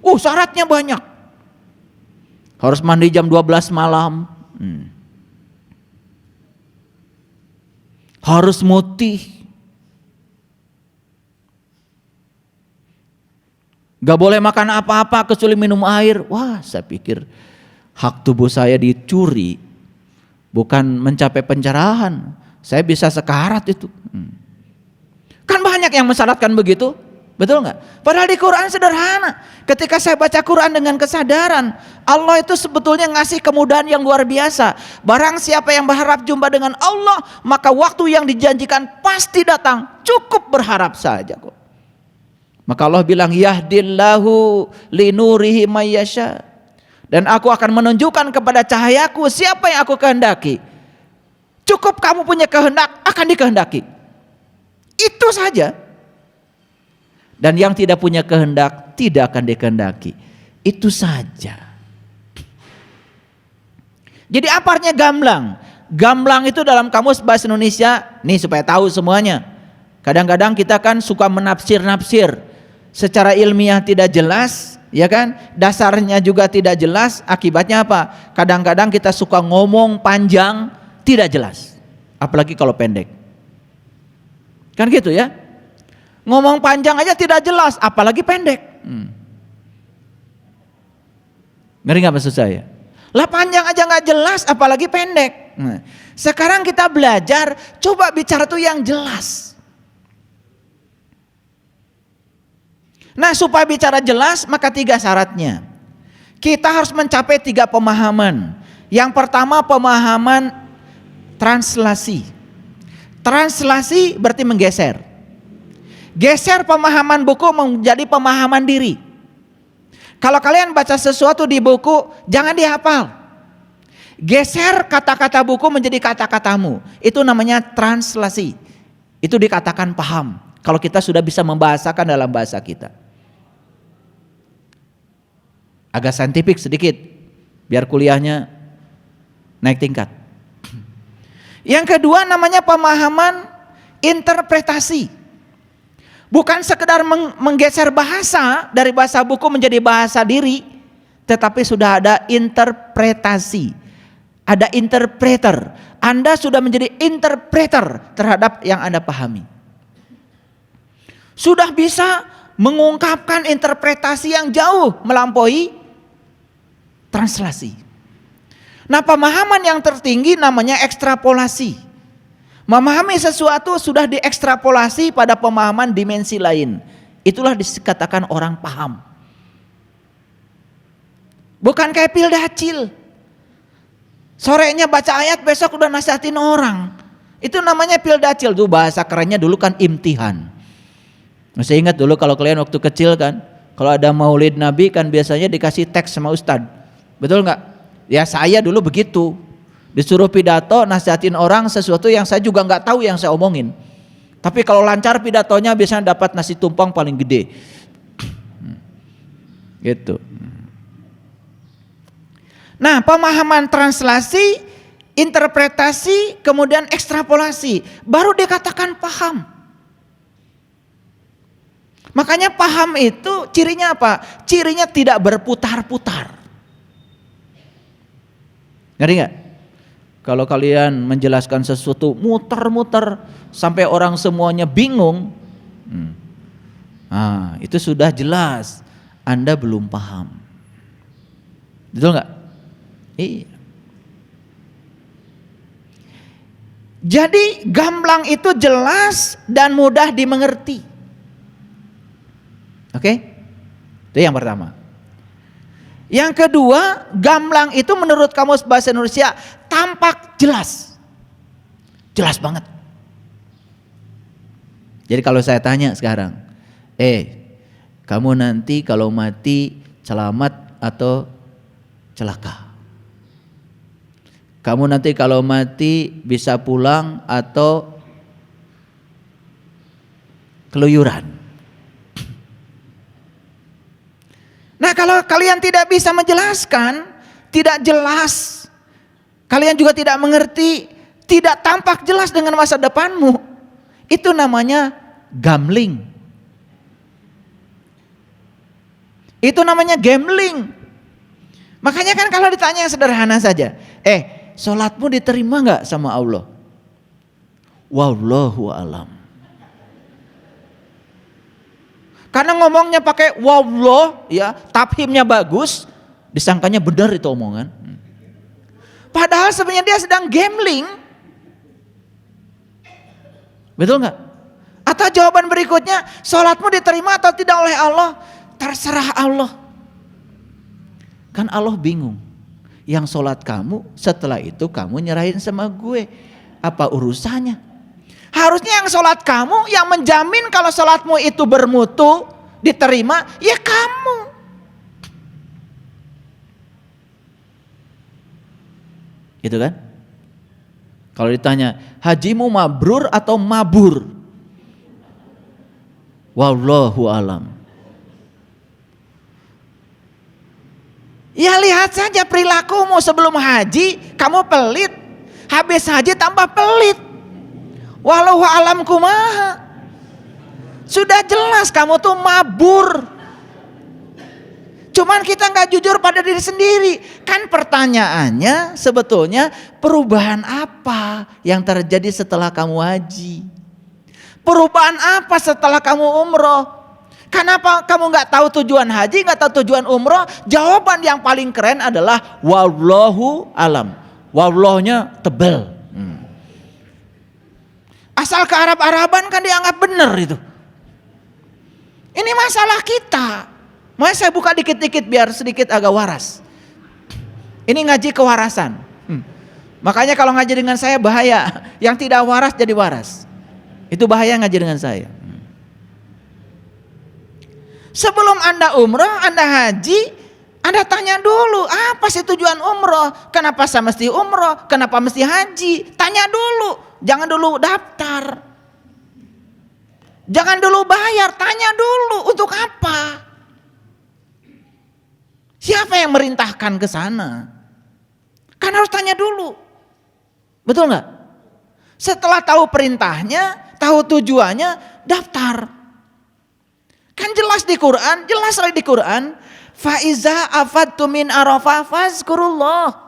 Speaker 1: Syaratnya banyak. Harus mandi jam 12 malam. Harus mutih. Gak boleh makan apa-apa kecuali minum air. Wah, saya pikir hak tubuh saya dicuri, bukan mencapai pencerahan. Saya bisa sekarat itu. Kan banyak yang mensyaratkan begitu, betul nggak? Padahal di Quran sederhana. Ketika saya baca Quran dengan kesadaran, Allah itu sebetulnya ngasih kemudahan yang luar biasa. Barang siapa yang berharap jumpa dengan Allah, maka waktu yang dijanjikan pasti datang. Cukup berharap saja kok. Maka Allah bilang, yahdillahu linurihi mayyasha. Dan aku akan menunjukkan kepada cahayaku siapa yang aku kehendaki. Cukup kamu punya kehendak, akan dikehendaki. Itu saja. Dan yang tidak punya kehendak tidak akan dikehendaki. Itu saja. Jadi apa artinya gamblang? Gamblang itu dalam kamus bahasa Indonesia, nih supaya tahu semuanya. Kadang-kadang kita kan suka menafsir-nafsir secara ilmiah tidak jelas, ya kan? Dasarnya juga tidak jelas, akibatnya apa? Kadang-kadang kita suka ngomong panjang tidak jelas. Apalagi kalau pendek. Kan gitu ya? Ngomong panjang aja tidak jelas, apalagi pendek. Ngeri gak maksud saya? Lah panjang aja gak jelas, apalagi pendek. Sekarang kita belajar, coba bicara tuh yang jelas. Nah, supaya bicara jelas, maka 3 syaratnya. Kita harus mencapai 3 pemahaman. Yang pertama, pemahaman translasi. Translasi berarti menggeser. Geser pemahaman buku menjadi pemahaman diri. Kalau kalian baca sesuatu di buku, jangan dihafal. Geser kata-kata buku menjadi kata-katamu. Itu namanya translasi. Itu dikatakan paham. Kalau kita sudah bisa membahasakan dalam bahasa kita. Agak saintifik sedikit, biar kuliahnya naik tingkat. Yang kedua namanya pemahaman interpretasi. Bukan sekedar menggeser bahasa dari bahasa buku menjadi bahasa diri, tetapi sudah ada interpretasi. Ada interpreter. Anda sudah menjadi interpreter terhadap yang Anda pahami. Sudah bisa mengungkapkan interpretasi yang jauh melampaui translasi. Nah, pemahaman yang tertinggi namanya ekstrapolasi. Memahami sesuatu sudah diekstrapolasi pada pemahaman dimensi lain. Itulah dikatakan orang paham. Bukan kayak pildacil. Sorenya baca ayat, besok udah nasihatin orang. Itu namanya pildacil. Tuh bahasa kerennya dulu kan imtihan. Masih ingat dulu kalau kalian waktu kecil kan, kalau ada maulid Nabi kan biasanya dikasih teks sama ustadz. Betul nggak? Ya saya dulu begitu. Disuruh pidato nasihatin orang sesuatu yang saya juga nggak tahu yang saya omongin. Tapi kalau lancar pidatonya biasanya dapat nasi tumpeng paling gede. Gitu. Nah, pemahaman translasi, interpretasi, kemudian ekstrapolasi, baru dikatakan paham. Makanya paham itu cirinya apa? Cirinya tidak berputar-putar. Ngerti nggak? Kalau kalian menjelaskan sesuatu muter-muter sampai orang semuanya bingung, itu sudah jelas Anda belum paham. Betul nggak? Iya. Jadi gamblang itu jelas dan mudah dimengerti. Oke? Itu yang pertama. Yang kedua, gamblang itu menurut kamus bahasa Indonesia tampak jelas. Jelas banget. Jadi kalau saya tanya sekarang, kamu nanti kalau mati selamat atau celaka? Kamu nanti kalau mati bisa pulang atau keluyuran? Nah, kalau kalian tidak bisa menjelaskan, tidak jelas, kalian juga tidak mengerti, tidak tampak jelas dengan masa depanmu, itu namanya gambling. Itu namanya gambling. Makanya kan kalau ditanya yang sederhana saja, sholatmu diterima gak sama Allah? Wallahu alam. Karena ngomongnya pakai wallah, ya, tafhimnya bagus, disangkanya benar itu omongan. Padahal sebenarnya dia sedang gambling. Betul nggak? Atau jawaban berikutnya, sholatmu diterima atau tidak oleh Allah? Terserah Allah. Kan Allah bingung. Yang sholat kamu, setelah itu kamu nyerahin sama gue. Apa urusannya? Harusnya yang sholat kamu, yang menjamin kalau sholatmu itu bermutu, diterima, ya kamu. Gitu kan? Kalau ditanya, hajimu mabrur atau mabur? Wallahu alam. Ya lihat saja perilakumu sebelum haji, kamu pelit. Habis haji tambah pelit. Wallahu alam kumaha. Sudah jelas kamu tuh mabur. Cuman kita gak jujur pada diri sendiri. Kan pertanyaannya sebetulnya perubahan apa yang terjadi setelah kamu haji? Perubahan apa setelah kamu umroh? Kenapa kamu gak tahu tujuan haji, gak tahu tujuan umroh? Jawaban yang paling keren adalah wallahu alam. Wallahnya tebel. Asal ke Arab-Araban kan dianggap benar itu. Ini masalah kita. Makanya saya buka dikit-dikit biar sedikit agak waras. Ini ngaji kewarasan. Makanya kalau ngaji dengan saya bahaya. Yang tidak waras jadi waras. Itu bahaya ngaji dengan saya. Sebelum Anda umroh, Anda haji, Anda tanya dulu, apa sih tujuan umroh? Kenapa saya mesti umroh? Kenapa mesti haji? Tanya dulu. Jangan dulu daftar. Jangan dulu bayar, tanya dulu untuk apa? Siapa yang merintahkan ke sana? Kan harus tanya dulu. Betul nggak? Setelah tahu perintahnya, tahu tujuannya, daftar. Kan jelas di Quran, jelas lagi di Quran, fa iza afadtum min arafah fazkurullah.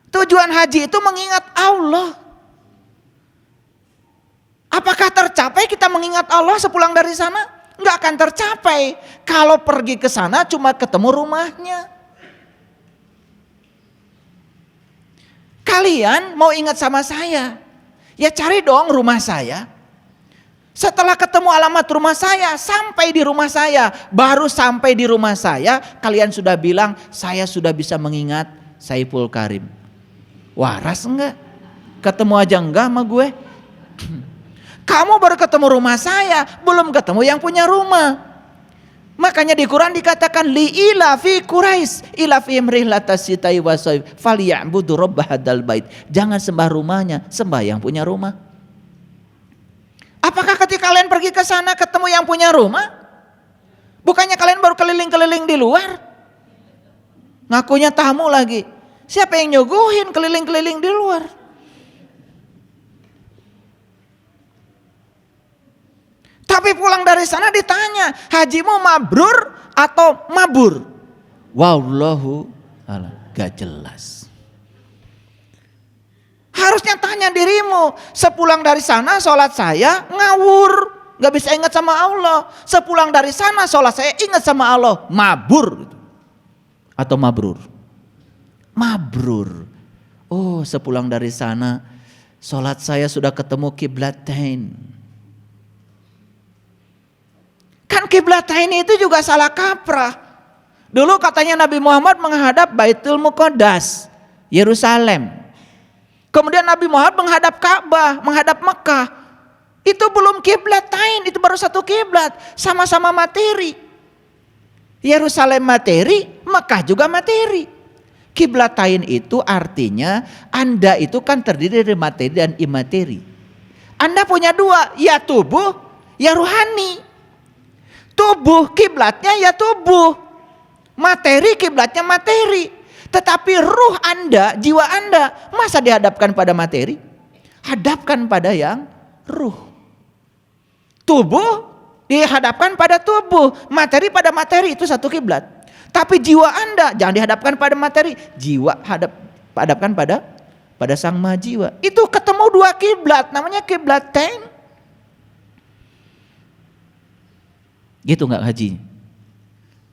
Speaker 1: Tujuan haji itu mengingat Allah. Apakah tercapai kita mengingat Allah sepulang dari sana? Enggak akan tercapai. Kalau pergi ke sana cuma ketemu rumahnya. Kalian mau ingat sama saya? Ya cari dong rumah saya. Setelah ketemu alamat rumah saya, sampai di rumah saya, baru sampai di rumah saya, kalian sudah bilang saya sudah bisa mengingat Saiful Karim. Waras enggak? Ketemu aja enggak sama gue? Kamu baru ketemu rumah saya, belum ketemu yang punya rumah. Makanya di Quran dikatakan li ilafi Quraisy ilafi rihlatas syitai wasaif falyabudu rabb hadzal bait. Jangan sembah rumahnya, sembah yang punya rumah. Apakah ketika kalian pergi ke sana ketemu yang punya rumah? Bukannya kalian baru keliling-keliling di luar? Ngakunya tamu lagi. Siapa yang nyuguhin keliling-keliling di luar? Tapi pulang dari sana ditanya, hajimu mabrur atau mabur? Wallahu a'lam, gak jelas. Harusnya tanya dirimu, sepulang dari sana sholat saya ngawur, gak bisa ingat sama Allah. Sepulang dari sana sholat saya ingat sama Allah, mabur atau mabrur? Mabrur. Oh, sepulang dari sana sholat saya sudah ketemu kiblatain. Qiblatain itu juga salah kaprah. Dulu katanya Nabi Muhammad menghadap Baitul Muqaddas, Yerusalem. Kemudian Nabi Muhammad menghadap Ka'bah, menghadap Mekah. Itu belum Qiblatain, itu baru satu kiblat, sama-sama materi. Yerusalem materi, Mekah juga materi. Qiblatain itu artinya Anda itu kan terdiri dari materi dan imateri. Anda punya dua, ya tubuh, ya ruhani. Tubuh kiblatnya ya tubuh, materi kiblatnya materi. Tetapi ruh Anda, jiwa Anda, masa dihadapkan pada materi? Hadapkan pada yang ruh. Tubuh dihadapkan pada tubuh, materi pada materi, itu satu kiblat. Tapi jiwa Anda jangan dihadapkan pada materi, jiwa hadapkan pada sang maha jiwa. Itu ketemu dua kiblat, namanya Qiblatain. Gitu nggak haji?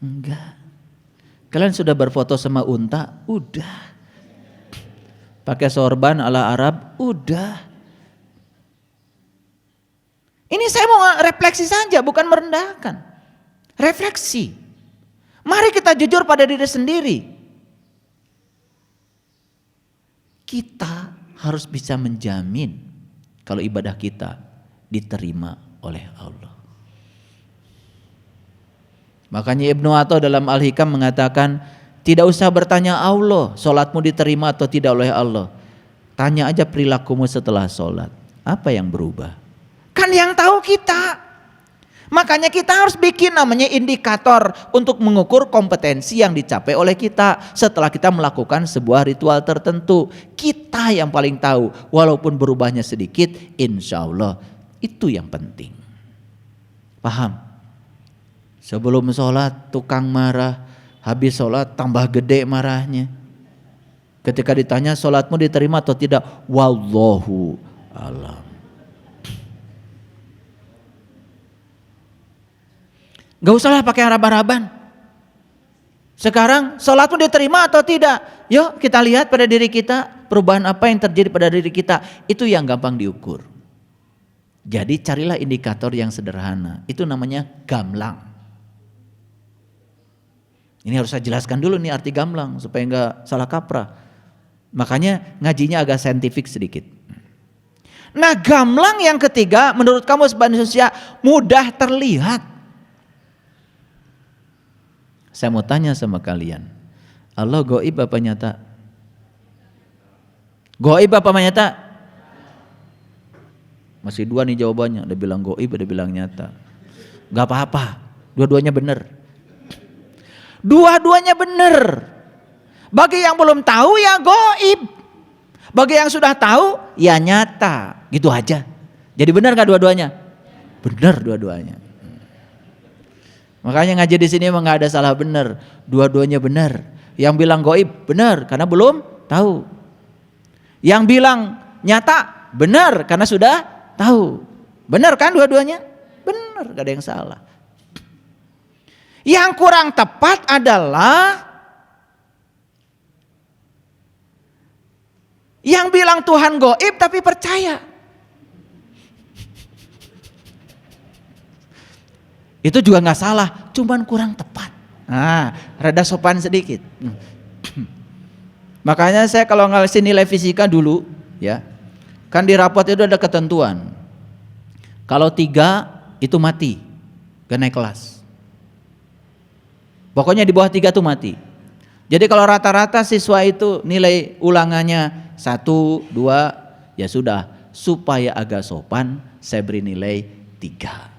Speaker 1: Enggak. Kalian sudah berfoto sama unta? Udah. Pakai sorban ala Arab? Udah. Ini saya mau refleksi saja, bukan merendahkan. Refleksi. Mari kita jujur pada diri sendiri. Kita harus bisa menjamin kalau ibadah kita diterima oleh Allah. Makanya Ibnu Atha dalam Al-Hikam mengatakan, tidak usah bertanya Allah, sholatmu diterima atau tidak oleh Allah. Tanya aja perilakumu setelah sholat. Apa yang berubah? Kan yang tahu kita. Makanya kita harus bikin namanya indikator untuk mengukur kompetensi yang dicapai oleh kita setelah kita melakukan sebuah ritual tertentu. Kita yang paling tahu, walaupun berubahnya sedikit, insya Allah itu yang penting. Paham? Sebelum sholat tukang marah, habis sholat tambah gede marahnya. Ketika ditanya sholatmu diterima atau tidak, wallahu alam. Gak usahlah pakai harapan-harapan. Sekarang sholatmu diterima atau tidak? Yuk kita lihat pada diri kita, perubahan apa yang terjadi pada diri kita. Itu yang gampang diukur. Jadi carilah indikator yang sederhana. Itu namanya gamlang. Ini harus saya jelaskan dulu nih arti gamlang supaya gak salah kaprah. Makanya ngajinya agak saintifik sedikit. Nah gamlang yang ketiga menurut kamu sebagai manusia mudah terlihat. Saya mau tanya sama kalian, Allah goib apa nyata? Goib apa nyata? Masih dua nih jawabannya, ada bilang goib, ada bilang nyata. Gak apa-apa, dua-duanya benar. Dua-duanya benar. Bagi yang belum tahu ya goib, bagi yang sudah tahu ya nyata, gitu aja. Jadi benar gak dua-duanya? Benar dua-duanya. Makanya ngaji di sini emang nggak ada salah benar, dua-duanya benar. Yang bilang goib benar karena belum tahu. Yang bilang nyata benar karena sudah tahu. Benar kan dua-duanya? Benar, gak ada yang salah. Yang kurang tepat adalah yang bilang Tuhan goib tapi percaya. Itu juga nggak salah, cuman kurang tepat. Nah, rada sopan sedikit. Makanya saya kalau ngasih nilai fisika dulu, ya, kan di rapot itu ada ketentuan. Kalau 3 itu mati, gak naik kelas. Pokoknya di bawah 3 tuh mati. Jadi kalau rata-rata siswa itu nilai ulangannya 1, 2, ya sudah. Supaya agak sopan, saya beri nilai 3.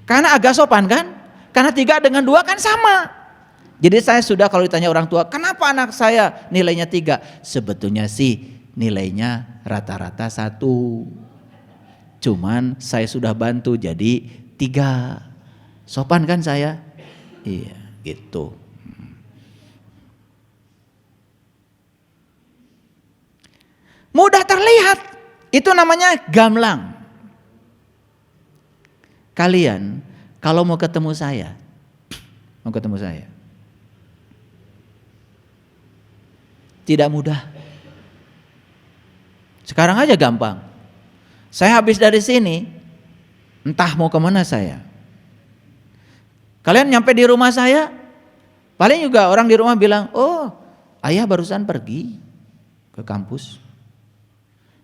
Speaker 1: Karena agak sopan kan? Karena 3 dengan 2 kan sama. Jadi saya sudah kalau ditanya orang tua, kenapa anak saya nilainya 3? Sebetulnya sih nilainya rata-rata 1. Cuman saya sudah bantu jadi 3. Sopan kan saya? Iya gitu. Mudah terlihat. Itu namanya gamlang. Kalian kalau mau ketemu saya, tidak mudah. Sekarang aja gampang. Saya habis dari sini, Entah mau kemana saya. Kalian nyampe di rumah saya, paling juga orang di rumah bilang, oh ayah barusan pergi ke kampus.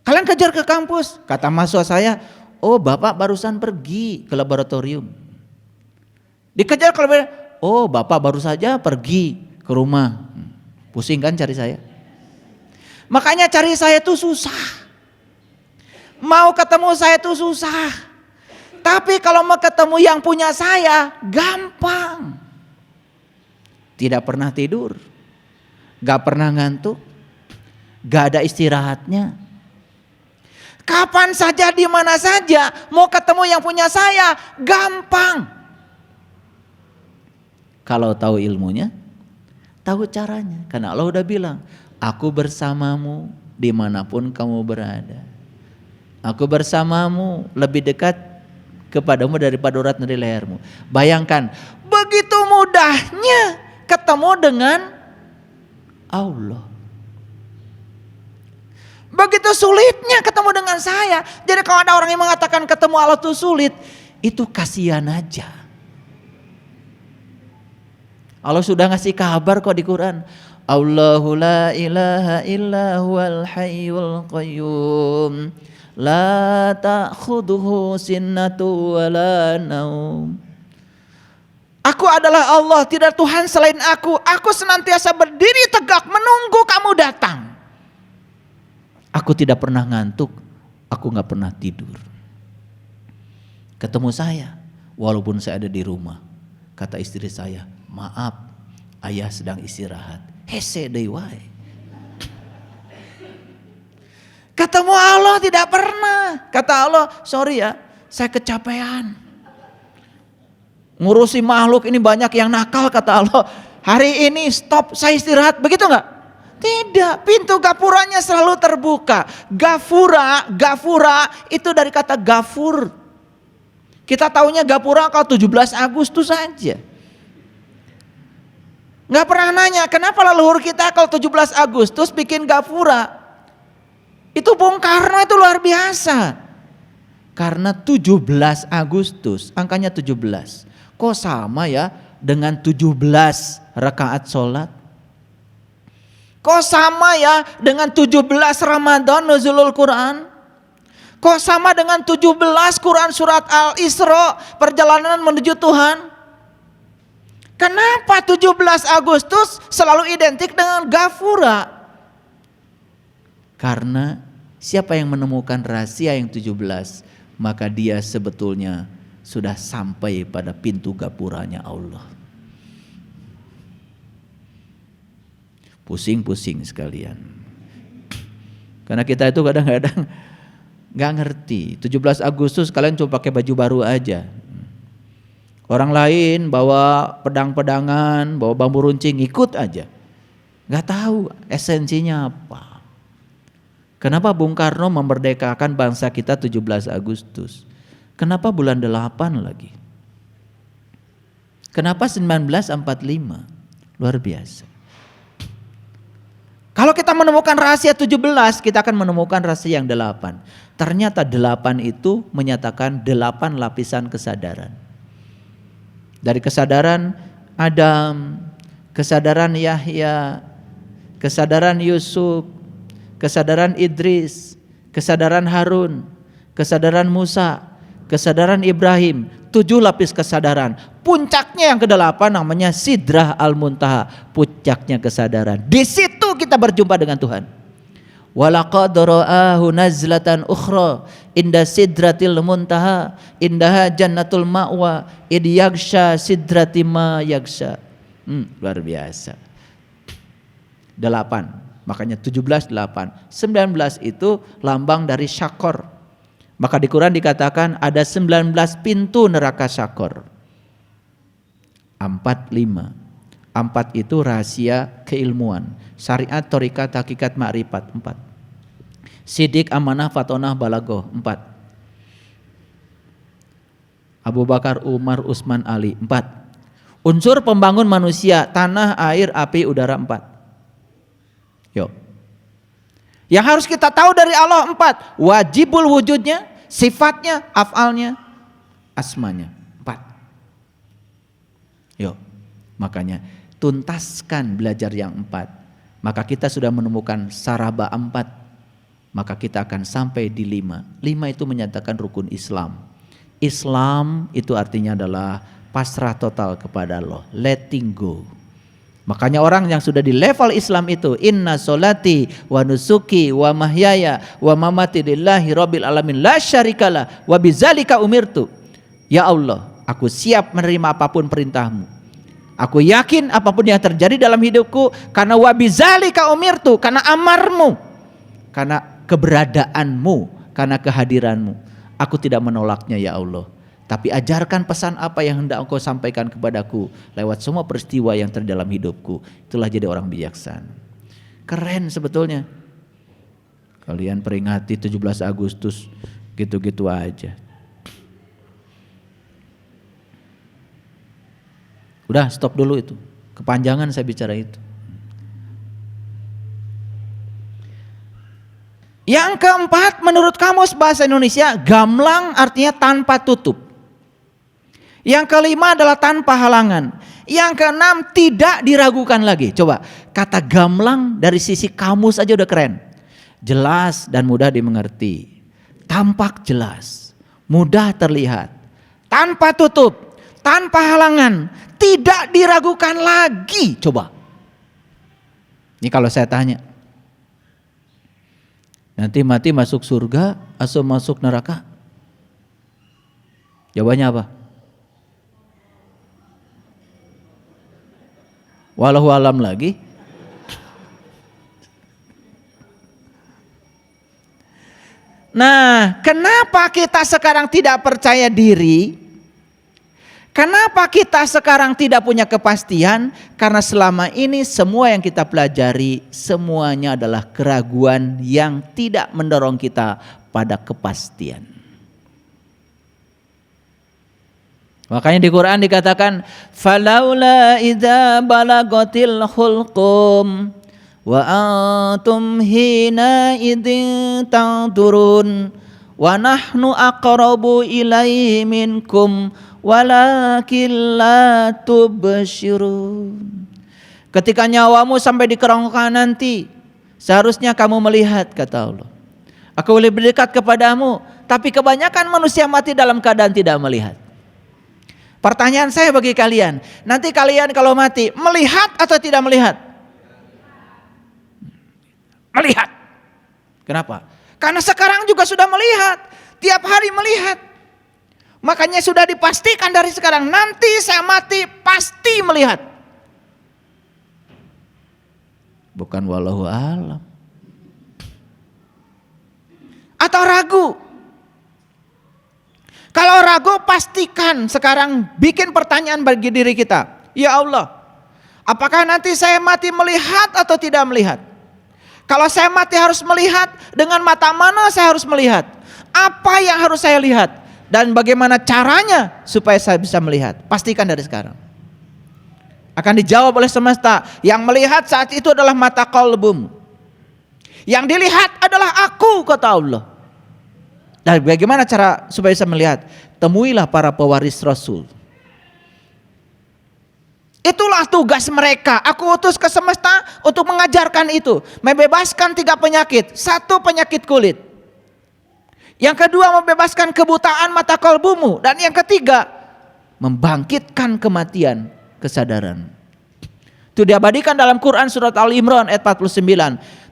Speaker 1: Kalian kejar ke kampus, kata mahasiswa saya, oh bapak barusan pergi ke laboratorium. Dikejar kalau oh bapak baru saja pergi ke rumah. Pusing kan cari saya. Makanya cari saya tuh susah. Mau ketemu saya tuh susah. Tapi kalau mau ketemu yang punya saya, gampang. Tidak pernah tidur, gak pernah ngantuk, gak ada istirahatnya. Kapan saja, di mana saja, mau ketemu yang punya saya, gampang. Kalau tahu ilmunya, tahu caranya. Karena Allah udah bilang, aku bersamamu dimanapun kamu berada. Aku bersamamu lebih dekat kepadamu daripada urat nadi lehermu. Bayangkan, begitu mudahnya ketemu dengan Allah. Begitu sulitnya ketemu dengan saya. Jadi kalau ada orang yang mengatakan ketemu Allah itu sulit, itu kasihan aja. Allah sudah ngasih kabar kok di Quran. Allahu la ilaha illa huwal hayyul qayyum. La ta'khudhuhu sinnatu wa la naum. Aku adalah Allah, tidak Tuhan selain aku. Aku senantiasa berdiri tegak menunggu kamu datang. Aku tidak pernah ngantuk, aku gak pernah tidur. Ketemu saya, walaupun saya ada di rumah. Kata istri saya, maaf, ayah sedang istirahat. Hese deui wae. Ketemu Allah tidak pernah. Kata Allah, sorry ya, saya kecapean. Ngurusi makhluk ini banyak yang nakal, kata Allah. Hari ini stop, saya istirahat, begitu enggak? Tidak, pintu gapuranya selalu terbuka. Gafura itu dari kata gafur. Kita taunya gapura kalau 17 Agustus saja. Enggak pernah nanya, kenapa leluhur kita kalau 17 Agustus bikin gapura? Itu Bung Karno itu luar biasa. Karena 17 Agustus, angkanya 17. Kok sama ya dengan 17 rakaat sholat? Kok sama ya dengan 17 Ramadan nuzulul Quran? Kok sama dengan 17 Quran surat Al-Isra, perjalanan menuju Tuhan? Kenapa 17 Agustus selalu identik dengan Gafura? Karena siapa yang menemukan rahasia yang 17, maka dia sebetulnya sudah sampai pada pintu gapuranya Allah. Pusing-pusing sekalian. Karena kita itu kadang-kadang gak ngerti. 17 Agustus kalian coba pakai baju baru aja. Orang lain bawa pedang-pedangan, bawa bambu runcing, ikut aja. Gak tahu esensinya apa. Kenapa Bung Karno memerdekakan bangsa kita 17 Agustus? Kenapa bulan 8 lagi? Kenapa 1945? Luar biasa. Kalau kita menemukan rahasia 17, kita akan menemukan rahasia yang 8. Ternyata 8 itu menyatakan 8 lapisan kesadaran. Dari kesadaran Adam, kesadaran Yahya, kesadaran Yusuf, kesadaran Idris, kesadaran Harun, kesadaran Musa, kesadaran Ibrahim, 7 lapis kesadaran. Puncaknya yang ke-8 namanya Sidrah Al-Muntaha, puncaknya kesadaran. Di situ kita berjumpa dengan Tuhan. Walaqad ra'ahu nazlatan ukhra inda sidratil muntaha indaha jannatul ma'wa id yaghsha sidrati ma yaghsha. Luar biasa. 8. Makanya 17 8. 19 itu lambang dari syakor. Maka di Quran dikatakan ada 19 pintu neraka syakor. 4 5. 4 itu rahasia keilmuan. Syariat, thariqat, hakikat, ma'rifat. 4. Sidik, amanah, fatonah, balagoh. 4. Abu Bakar, Umar, Utsman, Ali. 4. Unsur pembangun manusia, tanah, air, api, udara. 4. Yuk. Yang harus kita tahu dari Allah 4. Wajibul wujudnya, sifatnya, afalnya. asmanya 4. Yuk, makanya tuntaskan belajar yang 4. Maka kita sudah menemukan saraba 4. Maka kita akan sampai di 5. 5 itu menyatakan rukun Islam. Islam itu artinya adalah pasrah total kepada Allah, letting go. Makanya orang yang sudah di level Islam itu, inna solati wa nusuki wa mahyaya wa mamati lillahi rabbil alamin la syarikalah wa bizalika umirtu. Ya Allah, aku siap menerima apapun perintahmu. Aku yakin apapun yang terjadi dalam hidupku karena wa bizalika umirtu, karena amarmu, karena keberadaanmu, karena kehadiranmu. Aku tidak menolaknya ya Allah. Tapi ajarkan pesan apa yang hendak engkau sampaikan kepadaku lewat semua peristiwa yang terjadi dalam hidupku. Itulah jadi orang bijaksana. Keren sebetulnya. Kalian peringati 17 Agustus gitu-gitu aja. Udah stop dulu itu. Kepanjangan saya bicara itu. Yang keempat, menurut Kamus Bahasa Indonesia, gamlang artinya tanpa tutup. Yang kelima adalah tanpa halangan. Yang keenam, tidak diragukan lagi. Coba, kata gamlang dari sisi kamus aja udah keren. Jelas dan mudah dimengerti. Tampak jelas, mudah terlihat. Tanpa tutup, tanpa halangan, tidak diragukan lagi. Coba. Ini kalau saya tanya. Nanti mati masuk surga atau masuk neraka? Jawabannya apa? Wallahu alam lagi. Nah, kenapa kita sekarang tidak percaya diri? Kenapa kita sekarang tidak punya kepastian? Karena selama ini semua yang kita pelajari semuanya adalah keraguan yang tidak mendorong kita pada kepastian. Makanya di Quran dikatakan falaula idza balagatil hulqum wa antum hina idzin tanzurun wa nahnu aqrabu ilaihi minkum walakin la tubsyirun. Ketika nyawamu sampai di kerongkongan nanti, seharusnya kamu melihat, kata Allah. Aku boleh berdekat kepadamu, tapi kebanyakan manusia mati dalam keadaan tidak melihat. Pertanyaan saya bagi kalian, nanti kalian kalau mati melihat atau tidak melihat? Melihat. Kenapa? Karena sekarang juga sudah melihat, tiap hari melihat. Makanya sudah dipastikan dari sekarang, nanti saya mati pasti melihat. Bukan wallahu alam. Atau ragu? Kalau ragu, pastikan sekarang bikin pertanyaan bagi diri kita. Ya Allah, apakah nanti saya mati melihat atau tidak melihat? Kalau saya mati harus melihat, dengan mata mana saya harus melihat? Apa yang harus saya lihat? Dan bagaimana caranya supaya saya bisa melihat? Pastikan dari sekarang. Akan dijawab oleh semesta. Yang melihat saat itu adalah mata qalbumu. Yang dilihat adalah aku, kata Allah. Dan bagaimana cara supaya bisa melihat? Temuilah para pewaris Rasul. Itulah tugas mereka. Aku utus ke semesta untuk mengajarkan itu. Membebaskan 3 penyakit. 1 penyakit kulit. Yang kedua, membebaskan kebutaan mata kalbumu. Dan yang ketiga, membangkitkan kematian kesadaran. Itu diabadikan dalam Quran surat Al-Imran ayat 49.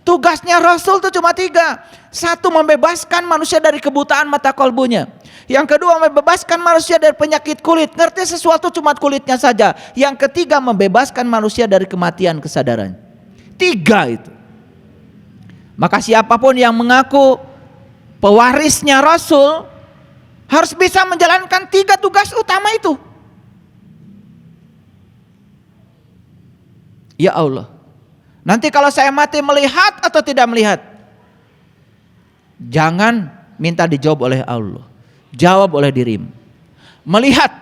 Speaker 1: Tugasnya Rasul itu cuma 3. 1, membebaskan manusia dari kebutaan mata kalbunya. Yang kedua, membebaskan manusia dari penyakit kulit. Ngerti sesuatu cuma kulitnya saja. Yang ketiga, membebaskan manusia dari kematian kesadaran. 3 itu. Maka siapapun yang mengaku pewarisnya Rasul harus bisa menjalankan 3 tugas utama itu. Ya Allah, nanti kalau saya mati melihat atau tidak melihat? Jangan minta dijawab oleh Allah. Jawab oleh dirimu. Melihat.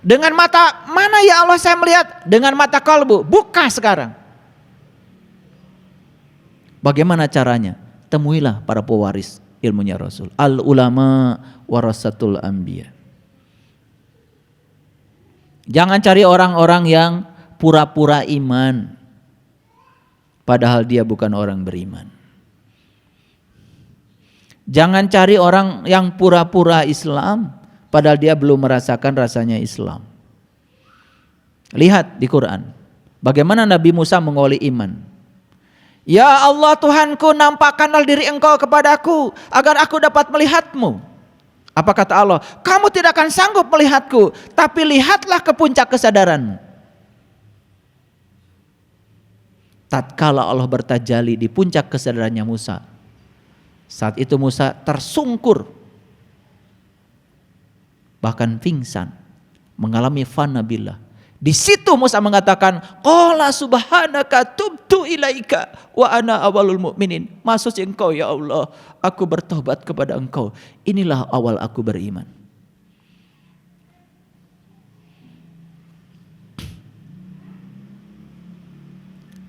Speaker 1: Dengan mata mana ya Allah saya melihat? Dengan mata kalbu. Buka sekarang. Bagaimana caranya? Temuilah para pewaris ilmunya Rasul. Al ulama warasatul anbiya. Jangan cari orang-orang yang pura-pura iman, padahal dia bukan orang beriman. Jangan cari orang yang pura-pura Islam, padahal dia belum merasakan rasanya Islam. Lihat di Quran, bagaimana Nabi Musa mengoli iman. Ya Allah Tuhanku, nampakkanlah diri Engkau kepadaku agar aku dapat melihatmu. Apa kata Allah? Kamu tidak akan sanggup melihatku, tapi lihatlah ke puncak kesadaranmu. Tatkala Allah bertajalli di puncak kesadarannya Musa, saat itu Musa tersungkur, bahkan pingsan, mengalami fana billah. Di situ Musa mengatakan, qala subhanaka tubtu ilaika wa ana awalul mu'minin. Maksud Engkau ya Allah, aku bertobat kepada Engkau. Inilah awal aku beriman.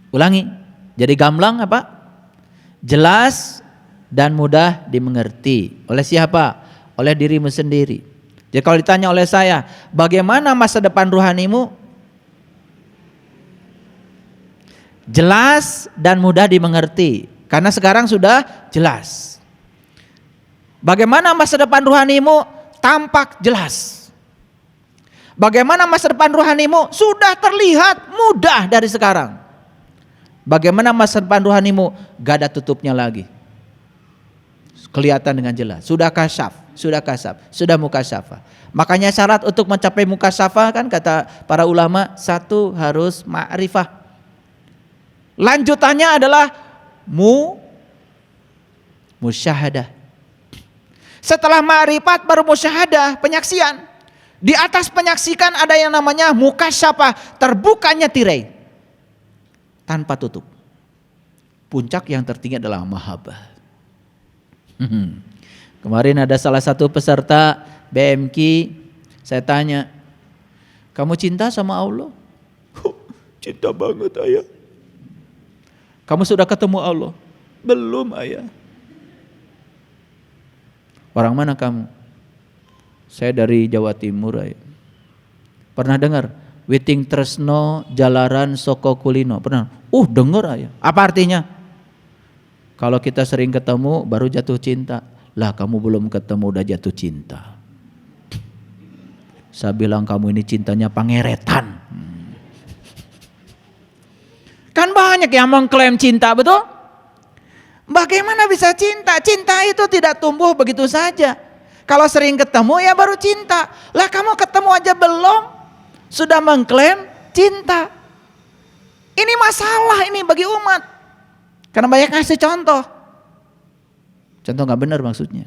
Speaker 1: Ulangi. Jadi gamblang apa? Jelas dan mudah dimengerti. Oleh siapa? Oleh dirimu sendiri. Jadi kalau ditanya oleh saya, bagaimana masa depan ruhanimu? Jelas dan mudah dimengerti. Karena sekarang sudah jelas. Bagaimana masa depan ruhanimu? Tampak jelas. Bagaimana masa depan ruhanimu? Sudah terlihat mudah dari sekarang. Bagaimana masa depan ruhanimu? Gak ada tutupnya lagi. Kelihatan dengan jelas. Sudah kasyaf, sudah mukasyafah. Makanya syarat untuk mencapai mukasyafah kan kata para ulama, satu harus ma'rifah. Lanjutannya adalah musyahadah. Setelah ma'rifat baru musyahadah, penyaksian. Di atas penyaksikan ada yang namanya mukasyafah, terbukanya tirai tanpa tutup. Puncak yang tertinggi adalah mahabbah. Kemarin ada salah satu peserta BMK, saya tanya, kamu cinta sama Allah? Cinta banget ayah. Kamu sudah ketemu Allah? Belum ayah. Orang mana kamu? Saya dari Jawa Timur ayah. Pernah dengar? Witing tresno jalaran soko kulino. Pernah? Dengar ayah. Apa artinya? Kalau kita sering ketemu baru jatuh cinta. Lah kamu belum ketemu udah jatuh cinta. Saya bilang kamu ini cintanya pangeretan. Kan banyak yang mengklaim cinta, betul? Bagaimana bisa cinta? Cinta itu tidak tumbuh begitu saja. Kalau sering ketemu ya baru cinta. Lah kamu ketemu aja belum, sudah mengklaim cinta. Ini masalah ini bagi umat. Karena banyak ngasih contoh. Contoh gak benar maksudnya.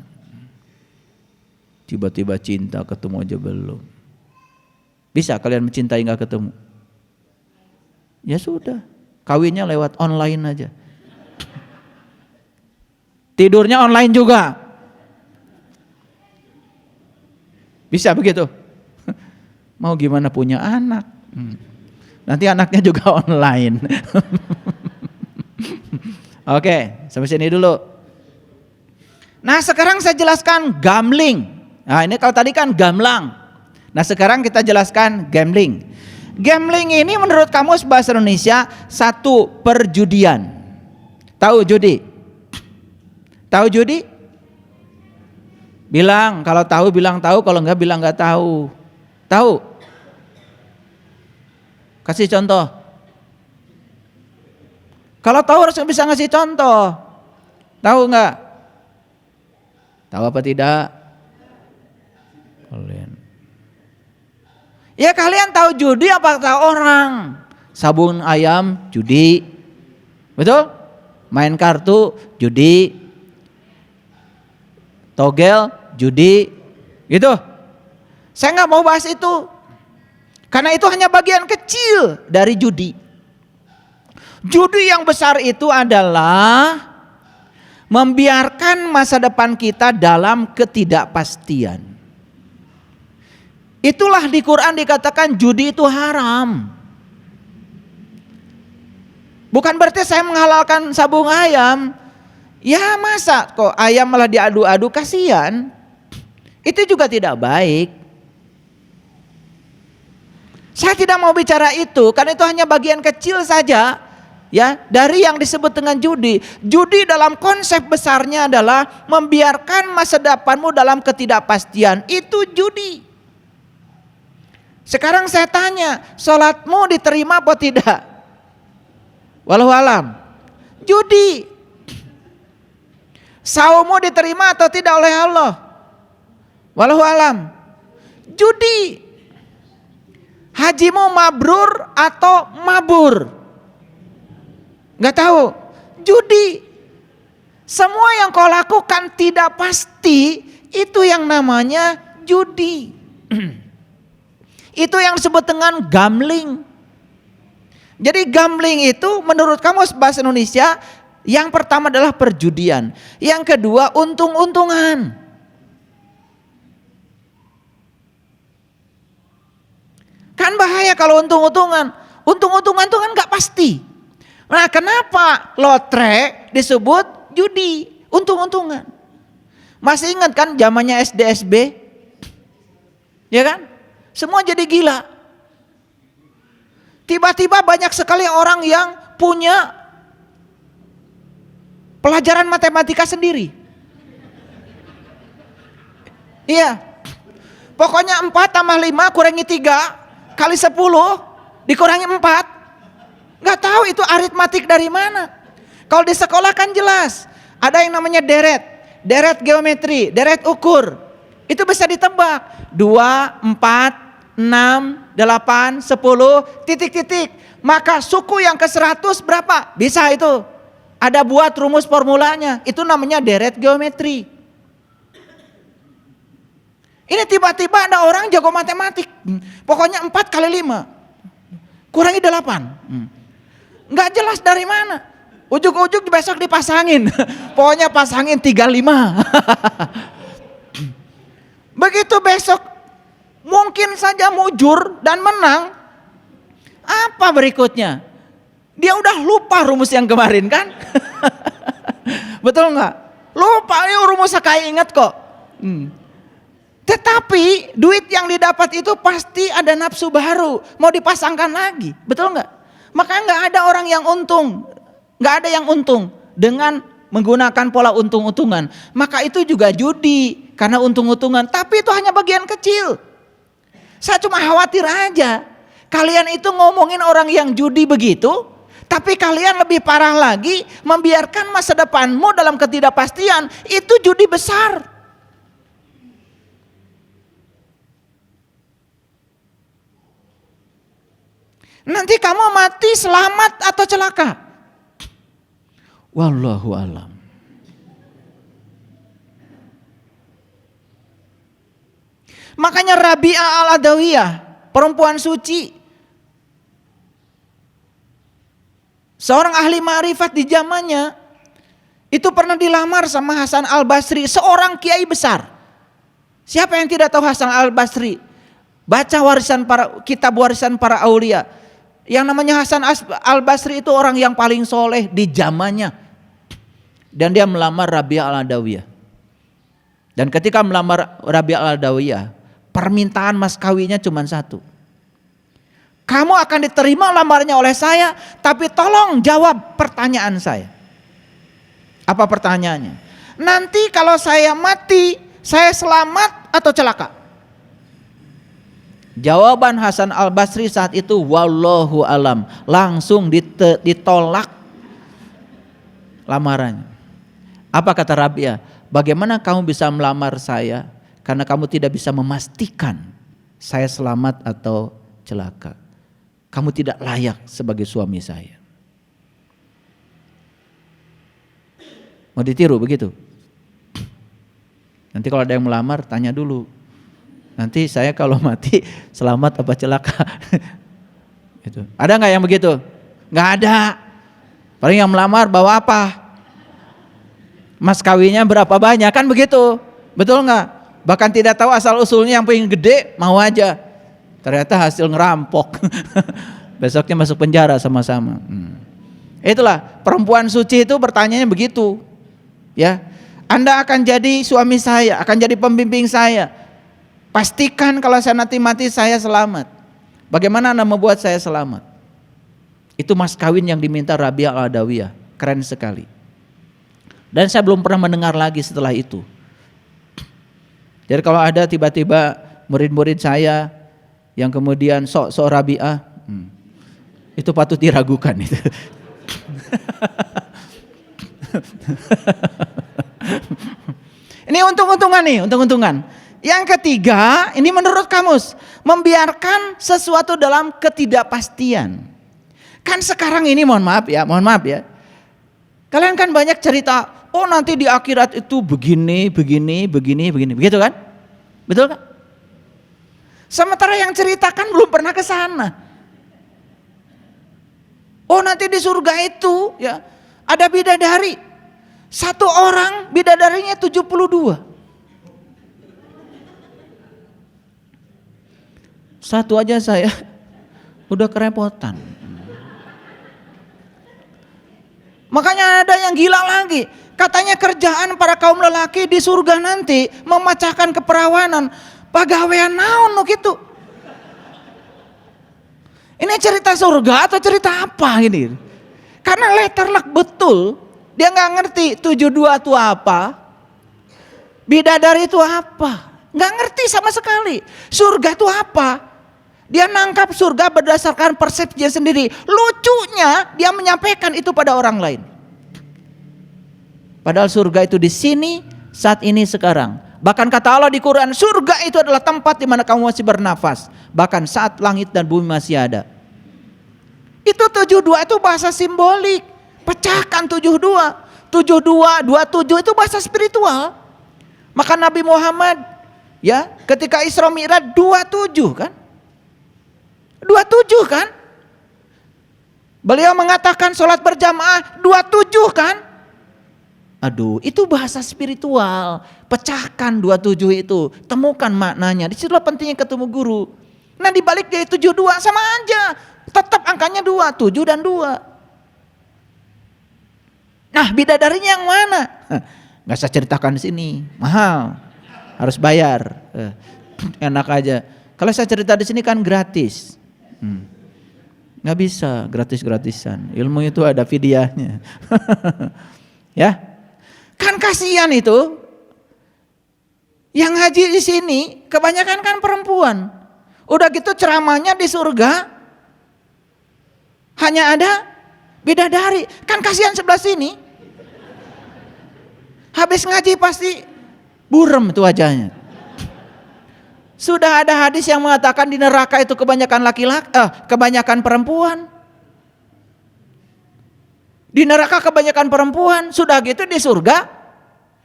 Speaker 1: Tiba-tiba cinta ketemu aja belum. Bisa kalian mencintai gak ketemu? Ya sudah. Kawinnya lewat online aja. Tidurnya online juga. Bisa begitu? Mau gimana punya anak? Nanti anaknya juga online. Oke, sampai sini dulu. Nah sekarang saya jelaskan gambling. Nah ini kalau tadi kan gamblang. Nah sekarang kita jelaskan gambling. Gambling ini menurut kamus bahasa Indonesia satu perjudian. Tahu judi? Tahu judi? Bilang, kalau tahu bilang tahu, kalau enggak bilang enggak tahu. Tahu? Kasih contoh. Kalau tahu harus bisa ngasih contoh. Tahu enggak? Tahu apa tidak? Kalian. Ya kalian tahu judi apa tahu orang? Sabun ayam judi. Betul? Main kartu judi. Togel judi. Gitu. Saya nggak mau bahas itu. Karena itu hanya bagian kecil dari judi. Judi yang besar itu adalah membiarkan masa depan kita dalam ketidakpastian. Itulah di Quran dikatakan judi itu haram. Bukan berarti saya menghalalkan sabung ayam. Ya masa kok ayam malah diadu-adu, kasihan. Itu juga tidak baik. Saya tidak mau bicara itu karena itu hanya bagian kecil saja ya dari yang disebut dengan judi. Judi dalam konsep besarnya adalah membiarkan masa depanmu dalam ketidakpastian. Itu judi. Sekarang saya tanya, sholatmu diterima atau tidak? Walau alam. Judi. Saummu diterima atau tidak oleh Allah? Walau alam. Judi. Hajimu mabrur atau mabur? Nggak tahu. Judi. Semua yang kau lakukan tidak pasti, itu yang namanya judi. Itu yang disebut dengan gambling. Jadi gambling itu menurut kamus bahasa Indonesia, yang pertama adalah perjudian, yang kedua untung-untungan. Kan bahaya kalau untung-untungan. Untung-untungan itu kan nggak pasti. Nah, kenapa lotre disebut judi, untung-untungan? Masih ingat kan zamannya SD SB? Ya kan? Semua jadi gila. Tiba-tiba banyak sekali orang yang punya pelajaran matematika sendiri. Iya. Pokoknya 4 tambah 5 kurangi 3 kali 10 dikurangi 4. Gak tahu itu aritmatik dari mana. Kalau di sekolah kan jelas. Ada yang namanya deret. Deret geometri, deret ukur. Itu bisa ditebak. 2, 4, 6, 8, 10, titik-titik. Maka suku yang ke 100 berapa? Bisa itu. Ada buat rumus formulanya. Itu namanya deret geometri. Ini tiba-tiba ada orang jago matematik. Pokoknya 4 kali 5 kurangi 8. Nggak jelas dari mana. Ujuk-ujuk besok dipasangin. Pokoknya pasangin 35. Begitu besok mungkin saja mujur dan menang. Apa berikutnya? Dia udah lupa rumus yang kemarin kan? Betul nggak? Lupa, ini rumusnya kayak ingat kok. Tetapi duit yang didapat itu pasti ada nafsu baru, mau dipasangkan lagi, betul nggak? Maka nggak ada orang yang untung, nggak ada yang untung dengan menggunakan pola untung-untungan. Maka itu juga judi karena untung-untungan, tapi itu hanya bagian kecil. Saya cuma khawatir aja, kalian itu ngomongin orang yang judi begitu, tapi kalian lebih parah lagi membiarkan masa depanmu dalam ketidakpastian. Itu judi besar. Nanti kamu mati selamat atau celaka? Wallahu alam. Makanya Rabi'ah al-Adawiyah, perempuan suci, seorang ahli ma'rifat di zamannya, itu pernah dilamar sama Hasan al-Basri, seorang kiai besar. Siapa yang tidak tahu Hasan al-Basri? Baca kitab warisan para aulia. Yang namanya Hasan al-Basri itu orang yang paling soleh di zamannya. Dan dia melamar Rabi'ah al-Adawiyah. Dan ketika melamar Rabi'ah al-Adawiyah, permintaan mas kawinnya cuma satu. Kamu akan diterima lamarnya oleh saya, tapi tolong jawab pertanyaan saya. Apa pertanyaannya? Nanti kalau saya mati, saya selamat atau celaka? Jawaban Hasan al-Basri saat itu wallahu alam, langsung ditolak lamarannya. Apa kata Rabi'ah? Bagaimana kamu bisa melamar saya karena kamu tidak bisa memastikan saya selamat atau celaka? Kamu tidak layak sebagai suami saya. Mau ditiru begitu? Nanti kalau ada yang melamar tanya dulu. Nanti saya kalau mati selamat apa celaka? Gitu. Ada nggak yang begitu? Nggak ada. Paling yang melamar bawa apa? Mas kawinnya berapa banyak, kan begitu? Betul nggak? Bahkan tidak tahu asal usulnya, yang pengen gede mau aja. Ternyata hasil ngerampok. Besoknya masuk penjara sama-sama. Itulah perempuan suci itu bertanyanya begitu. Ya, Anda akan jadi suami saya, akan jadi pembimbing saya. Pastikan kalau saya nanti mati saya selamat. Bagaimana Anda membuat saya selamat? Itu mas kawin yang diminta Rabi'ah al-Adawiyah. Keren sekali. Dan saya belum pernah mendengar lagi setelah itu. Jadi kalau ada tiba-tiba murid-murid saya yang kemudian sok Rabi'ah, itu patut diragukan itu. Ini untung-untungan. Yang ketiga, ini menurut kamus, membiarkan sesuatu dalam ketidakpastian. Kan sekarang ini mohon maaf ya. Kalian kan banyak cerita, oh nanti di akhirat itu begini, begitu kan? Betul kan? Sementara yang ceritakan belum pernah ke sana. Oh nanti di surga itu ya ada bidadari. Satu orang bidadarinya 72. Satu aja saya udah kerepotan. Makanya ada yang gila lagi. Katanya kerjaan para kaum lelaki di surga nanti memecahkan keperawanan. Pagawean naon nu gitu. Ini cerita surga atau cerita apa ini? Karena letterlock betul. Dia nggak ngerti 72 itu apa. Bidadari itu apa. Nggak ngerti sama sekali. Surga itu apa. Dia nangkap surga berdasarkan persepsinya sendiri. Lucunya dia menyampaikan itu pada orang lain. Padahal surga itu di sini, saat ini, sekarang. Bahkan kata Allah di Quran, surga itu adalah tempat di mana kamu masih bernafas. Bahkan saat langit dan bumi masih ada. Itu 72 itu bahasa simbolik. Pecahkan 72. 72, 27 itu bahasa spiritual. Maka Nabi Muhammad ya ketika Isra Mi'raj 27 kan? 27 kan? Beliau mengatakan sholat berjamaah 27 kan? Aduh, itu bahasa spiritual. Pecahkan 27 itu, temukan maknanya. Disitulah pentingnya ketemu guru. Nah dibalik dari 72 sama aja. Tetap angkanya 2, 7 dan 2. Nah bidadarinya yang mana? Gak saya ceritakan di sini, mahal. Harus bayar. Enak aja. Kalau saya cerita di sini kan gratis. Nggak bisa gratis-gratisan. Ilmu itu ada fidyahnya. Ya, kan kasihan itu. Yang haji di sini kebanyakan kan perempuan. Udah gitu ceramahnya di surga hanya ada bidadari. Kan kasihan sebelah sini. Habis ngaji pasti burem itu wajahnya. Sudah ada hadis yang mengatakan di neraka itu kebanyakan laki-laki, kebanyakan perempuan. Di neraka kebanyakan perempuan, sudah gitu di surga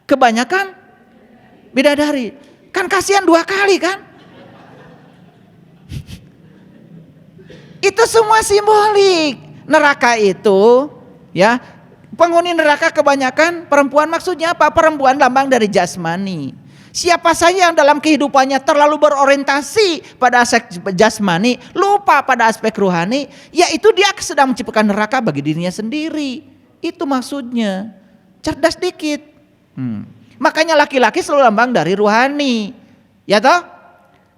Speaker 1: kebanyakan bidadari. Kan kasihan 2 kali kan? Itu semua simbolik. Neraka itu ya, penghuni neraka kebanyakan perempuan, maksudnya apa? Perempuan lambang dari jasmani. Siapa saja yang dalam kehidupannya terlalu berorientasi pada aspek jasmani, lupa pada aspek rohani, yaitu dia sedang menciptakan neraka bagi dirinya sendiri. Itu maksudnya. Cerdas dikit. Makanya laki-laki selalu lambang dari rohani. Ya toh?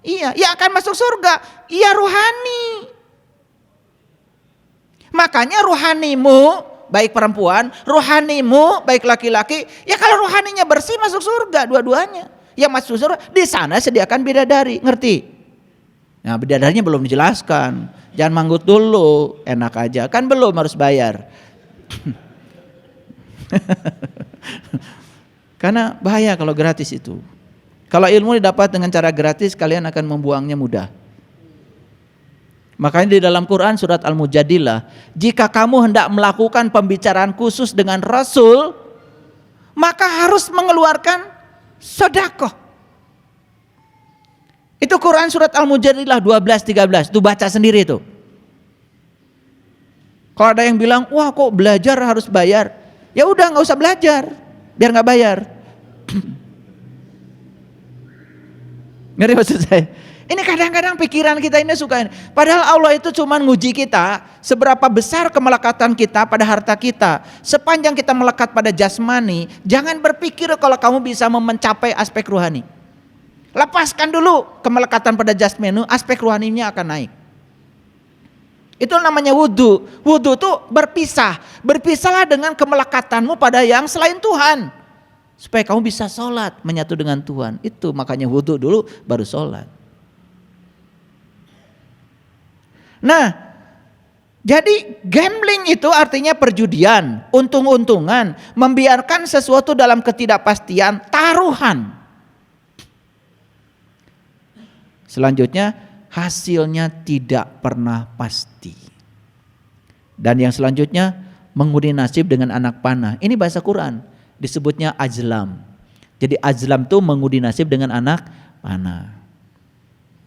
Speaker 1: Iya, ya akan masuk surga. Iya rohani. Makanya rohanimu baik perempuan, rohanimu baik laki-laki, ya kalau rohaninya bersih masuk surga dua-duanya. Yang masuk surga di sana sediakan bidadari, ngerti? Nah bidadarinya belum dijelaskan, jangan manggut dulu, enak aja, kan belum harus bayar. Karena bahaya kalau gratis itu. Kalau ilmu didapat dengan cara gratis, kalian akan membuangnya mudah. Makanya di dalam Quran surat Al-Mujadilah, jika kamu hendak melakukan pembicaraan khusus dengan Rasul, maka harus mengeluarkan sedekah. Itu Quran surat Al-Mujadilah 12-13, itu baca sendiri itu. Kalau ada yang bilang, wah kok belajar harus bayar, ya udah nggak usah belajar, biar nggak bayar. Ngerti maksud saya? Ini kadang-kadang pikiran kita ini suka ini. Padahal Allah itu cuma nguji kita seberapa besar kemelekatan kita pada harta kita. Sepanjang kita melekat pada jasmani, jangan berpikir kalau kamu bisa mencapai aspek rohani. Lepaskan dulu kemelekatan pada jasmani, aspek rohaninya akan naik. Itu namanya wudu. Wudu itu berpisah. Berpisahlah dengan kemelekatanmu pada yang selain Tuhan. Supaya kamu bisa sholat menyatu dengan Tuhan. Itu makanya wudu dulu baru sholat. Nah, jadi gambling itu artinya perjudian, untung-untungan, membiarkan sesuatu dalam ketidakpastian, taruhan. Selanjutnya, hasilnya tidak pernah pasti. Dan yang selanjutnya, mengundi nasib dengan anak panah. Ini bahasa Quran, disebutnya ajlam. Jadi ajlam itu mengundi nasib dengan anak panah.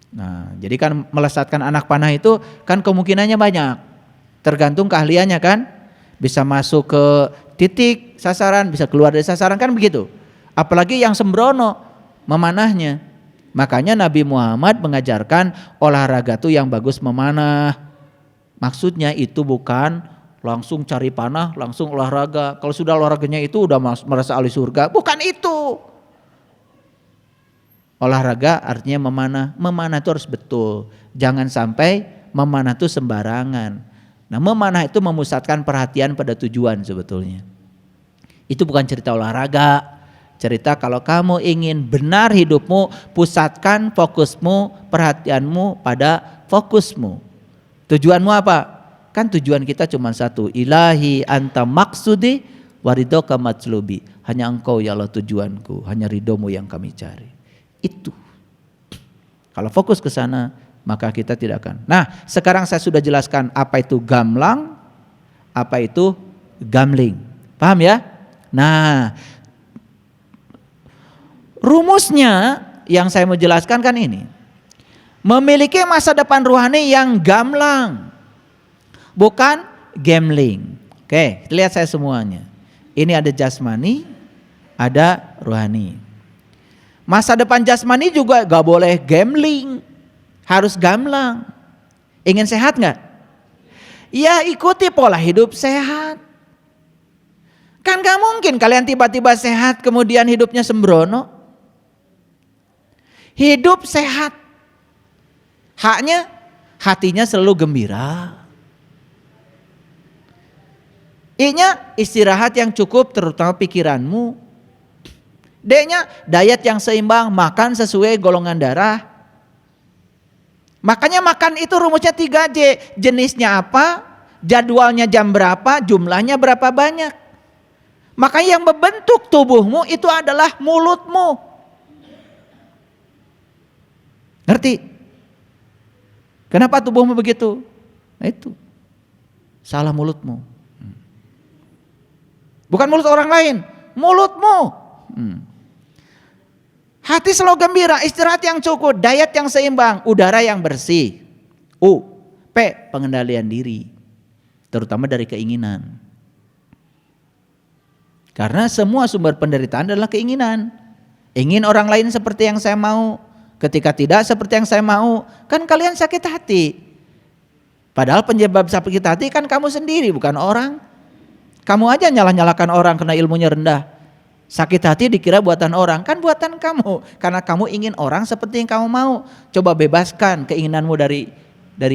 Speaker 1: Nah, jadi kan melesatkan anak panah itu kan kemungkinannya banyak. Tergantung keahliannya kan. Bisa masuk ke titik sasaran, bisa keluar dari sasaran kan begitu. Apalagi yang sembrono memanahnya. Makanya Nabi Muhammad mengajarkan olahraga tuh yang bagus memanah. Maksudnya itu bukan langsung cari panah, langsung olahraga. Kalau sudah olahraganya itu udah merasa ahli surga. Bukan itu. Olahraga artinya memanah. Memanah itu harus betul. Jangan sampai memanah itu sembarangan. Nah, memanah itu memusatkan perhatian pada tujuan sebetulnya. Itu bukan cerita olahraga. Cerita kalau kamu ingin benar hidupmu, pusatkan fokusmu, perhatianmu pada fokusmu. Tujuanmu apa? Kan tujuan kita cuma satu. Ilahi anta maksudi waridoka matslubi. Hanya engkau ya Allah tujuanku. Hanya ridhomu yang kami cari. Itu. Kalau fokus ke sana, maka kita tidak akan. Nah, sekarang saya sudah jelaskan apa itu gamlang, apa itu gambling. Paham ya? Nah, rumusnya yang saya mau jelaskan kan ini. Memiliki masa depan rohani yang gamlang, bukan gambling. Oke, lihat saya semuanya. Ini ada jasmani, ada rohani. Masa depan jasmani juga gak boleh gambling, harus gamlang. Ingin sehat gak? Ya ikuti pola hidup sehat. Kan gak mungkin kalian tiba-tiba sehat kemudian hidupnya sembrono. Hidup sehat, haknya hatinya selalu gembira. I-nya istirahat yang cukup terutama pikiranmu. D-nya diet yang seimbang, makan sesuai golongan darah. Makanya makan itu rumusnya 3J. Jenisnya apa, jadwalnya jam berapa, jumlahnya berapa banyak. Makanya yang membentuk tubuhmu itu adalah mulutmu. Ngerti? Kenapa tubuhmu begitu? Nah itu, salah mulutmu. Bukan mulut orang lain, mulutmu. Hati selalu gembira, istirahat yang cukup, diet yang seimbang, udara yang bersih. U, P, pengendalian diri, terutama dari keinginan. Karena semua sumber penderitaan adalah keinginan. Ingin orang lain seperti yang saya mau, ketika tidak seperti yang saya mau, kan kalian sakit hati. Padahal penyebab sakit hati kan kamu sendiri, bukan orang. Kamu aja nyalah-nyalahkan orang karena ilmunya rendah. Sakit hati dikira buatan orang, kan buatan kamu. Karena kamu ingin orang seperti yang kamu mau. Coba bebaskan keinginanmu dari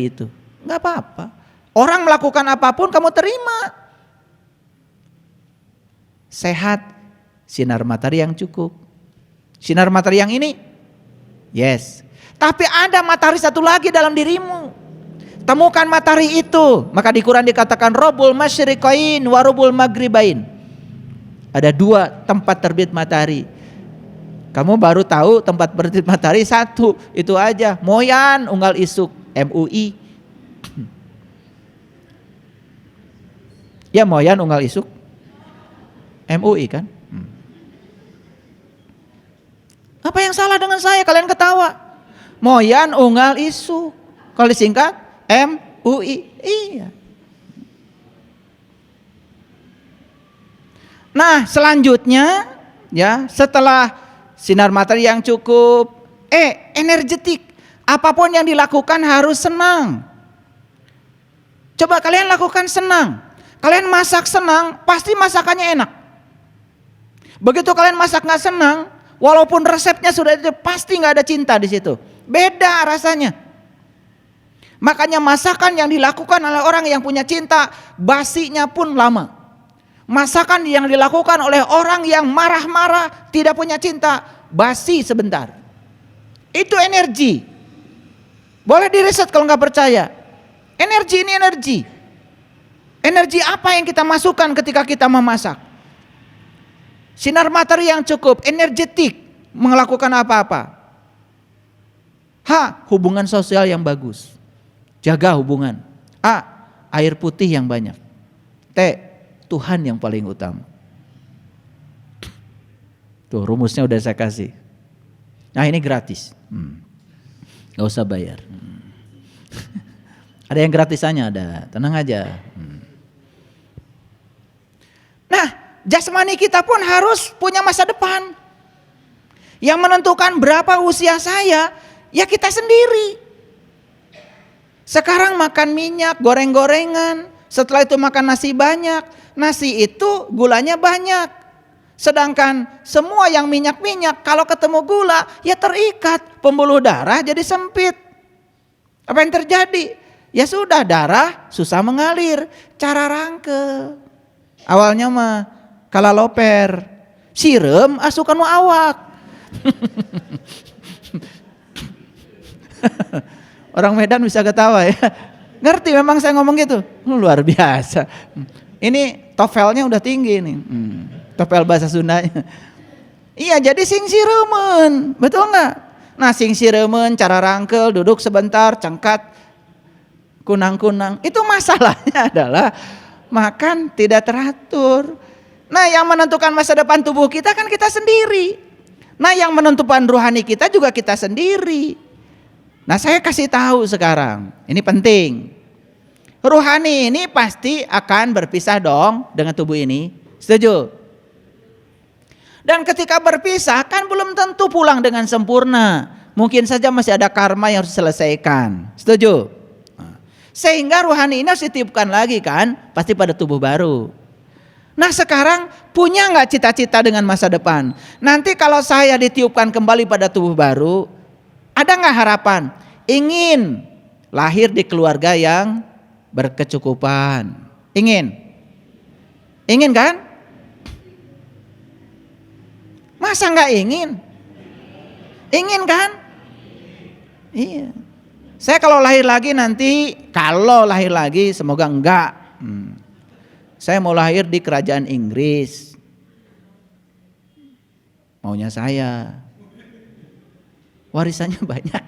Speaker 1: itu. Gak apa-apa. Orang melakukan apapun kamu terima. Sehat, sinar matahari yang cukup. Sinar matahari yang ini? Yes. Tapi ada matahari satu lagi dalam dirimu. Temukan matahari itu. Maka di Quran dikatakan Robul masyriqain wa robul maghribain. Ada 2 tempat terbit matahari. Kamu baru tahu tempat terbit matahari 1. Itu aja. Moyan Unggal Isuk MUI. Ya Moyan Unggal Isuk MUI kan. Apa yang salah dengan saya? Kalian ketawa. Moyan Unggal Isuk. Kalau disingkat MUI. Iya. Nah selanjutnya ya setelah sinar matahari yang cukup energetik.
Speaker 2: Apapun yang dilakukan harus senang. Coba kalian lakukan senang. Kalian masak senang, pasti masakannya enak. Begitu kalian masak nggak senang, walaupun resepnya sudah ada, pasti nggak ada cinta di situ. Beda rasanya. Makanya masakan yang dilakukan oleh orang yang punya cinta, basinya pun lama. Masakan yang dilakukan oleh orang yang marah-marah, tidak punya cinta, basi sebentar. Itu energi. Boleh diriset kalau nggak percaya. Energi ini energi. Energi apa yang kita masukkan ketika kita memasak? Sinar matahari yang cukup, energetik, melakukan apa-apa. H, hubungan sosial yang bagus. Jaga hubungan. A, air putih yang banyak. T, Tuhan yang paling utama. Tuh rumusnya udah saya kasih. Nah ini gratis. Gak usah bayar. Ada yang gratisannya ada, tenang aja. Nah, jasmani kita pun harus punya masa depan. Yang menentukan berapa usia saya, ya kita sendiri. Sekarang makan minyak, goreng-gorengan, setelah itu makan nasi banyak. Nasi itu gulanya banyak. Sedangkan semua yang minyak-minyak, kalau ketemu gula, ya terikat. Pembuluh darah jadi sempit. Apa yang terjadi? Ya sudah, darah susah mengalir. Cara rangke. Awalnya mah kalaloper, sirem asukan awak. Orang Medan bisa ketawa ya. Ngerti memang saya ngomong gitu. Luar biasa. Ini TOEFL-nya udah tinggi nih. TOEFL bahasa Sundanya. Iya, jadi sing siremen, betul nggak? Nah, sing siremen, cara rangkel, duduk sebentar, cengkat, kunang-kunang. Itu masalahnya adalah makan tidak teratur. Nah, yang menentukan masa depan tubuh kita kan kita sendiri. Nah, yang menentukan rohani kita juga kita sendiri. Nah, saya kasih tahu sekarang, ini penting. Rohani ini pasti akan berpisah dong dengan tubuh ini. Setuju? Dan ketika berpisah kan belum tentu pulang dengan sempurna. Mungkin saja masih ada karma yang harus diselesaikan. Setuju? Sehingga rohani ini harus ditiupkan lagi kan, pasti pada tubuh baru. Nah sekarang punya gak cita-cita dengan masa depan? Nanti kalau saya ditiupkan kembali pada tubuh baru, ada gak harapan? Ingin lahir di keluarga yang berkecukupan. Ingin? Ingin kan? Masa gak ingin? Ingin kan? Iya. Saya kalau lahir lagi nanti, kalau lahir lagi semoga enggak. Saya mau lahir di kerajaan Inggris. Maunya saya. Warisannya banyak.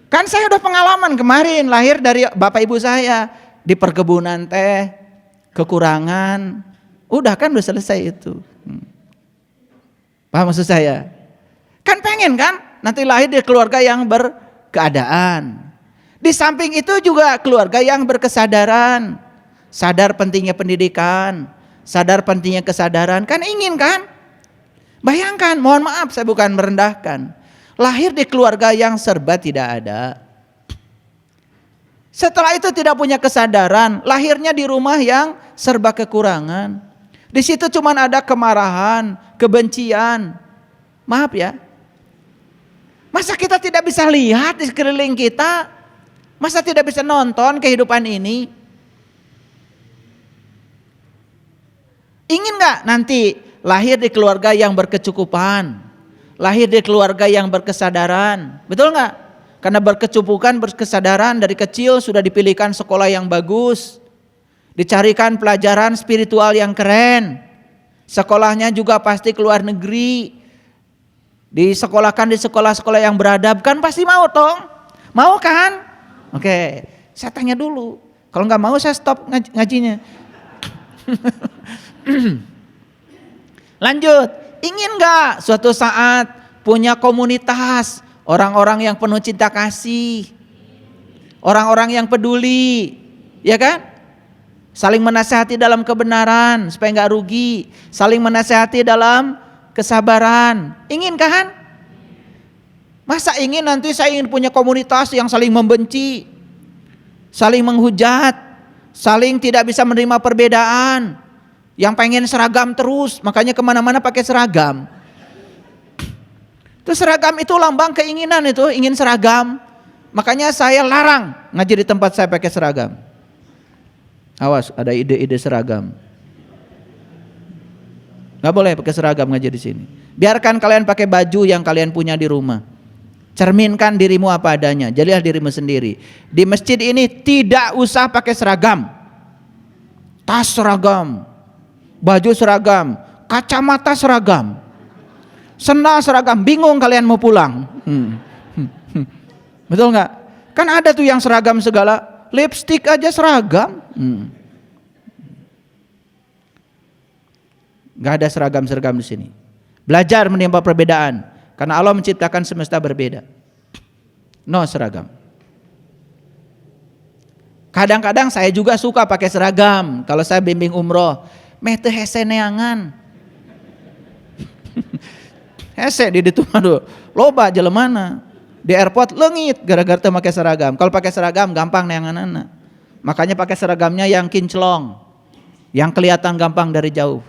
Speaker 2: Kan saya udah pengalaman kemarin lahir dari bapak ibu saya. Di perkebunan teh, kekurangan. Udah kan udah selesai itu. Paham maksud saya? Kan pengen kan nanti lahir di keluarga yang berkeadaan. Di samping itu juga keluarga yang berkesadaran. Sadar pentingnya pendidikan, sadar pentingnya kesadaran. Kan ingin kan? Bayangkan, mohon maaf saya bukan merendahkan. Lahir di keluarga yang serba tidak ada. Setelah itu tidak punya kesadaran, lahirnya di rumah yang serba kekurangan. Di situ cuma ada kemarahan, kebencian. Maaf ya. Masa kita tidak bisa lihat di sekeliling kita? Masa tidak bisa nonton kehidupan ini? Ingin gak nanti lahir di keluarga yang berkecukupan? Lahir di keluarga yang berkesadaran? Betul gak? Karena berkecukupan, berkesadaran dari kecil sudah dipilihkan sekolah yang bagus. Dicarikan pelajaran spiritual yang keren. Sekolahnya juga pasti keluar negeri. Disekolahkan di sekolah-sekolah yang beradab, kan pasti mau toh? Mau kan? Oke, saya tanya dulu. Kalau nggak mau saya stop ngajinya. Lanjut, ingin nggak suatu saat punya komunitas orang-orang yang penuh cinta kasih, orang-orang yang peduli, ya kan? Saling menasihati dalam kebenaran supaya nggak rugi, saling menasihati dalam Kesabaran. Ingin kan? Masa ingin nanti saya ingin punya komunitas yang saling membenci, saling menghujat, saling tidak bisa menerima perbedaan, yang pengen seragam terus, makanya kemana-mana pakai seragam. Itu seragam itu lambang keinginan itu, ingin seragam. Makanya saya larang ngaji di tempat saya pakai seragam. Awas, ada ide-ide seragam. Gak boleh pakai seragam ngaji di sini. Biarkan kalian pakai baju yang kalian punya di rumah. Cerminkan dirimu apa adanya, jadilah dirimu sendiri. Di masjid ini tidak usah pakai seragam. Tas seragam, baju seragam, kacamata seragam, sendal seragam. Bingung kalian mau pulang. Betul nggak? Kan ada tuh yang seragam segala, lipstik aja seragam. Nggak ada seragam-seragam di sini. Belajar menimba perbedaan. Karena Allah menciptakan semesta berbeda. No seragam. Kadang-kadang saya juga suka pakai seragam. Kalau saya bimbing umroh. Meh teu hese neangan. Hese di ditu aduh. Loba jelemana. Di airport leungit gara-gara teu make seragam. Kalau pakai seragam gampang neanganana. Makanya pakai seragamnya yang kinclong. Yang kelihatan gampang dari jauh.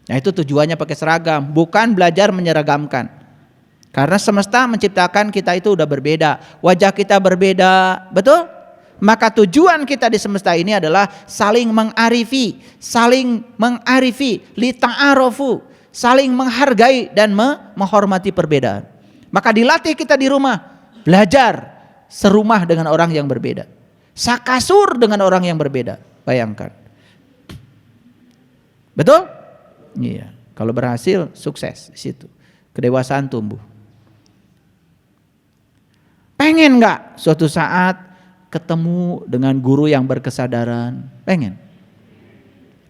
Speaker 2: Nah itu tujuannya pakai seragam. Bukan belajar menyeragamkan. Karena semesta menciptakan kita itu udah berbeda, wajah kita berbeda, betul? Maka tujuan kita di semesta ini adalah saling mengarifi, li ta'arofu, saling menghargai dan menghormati perbedaan. Maka dilatih kita di rumah, belajar serumah dengan orang yang berbeda, sakasur dengan orang yang berbeda, bayangkan. Betul? Iya. Kalau berhasil, sukses di situ, kedewasaan tumbuh. Pengen gak suatu saat ketemu dengan guru yang berkesadaran? Pengen?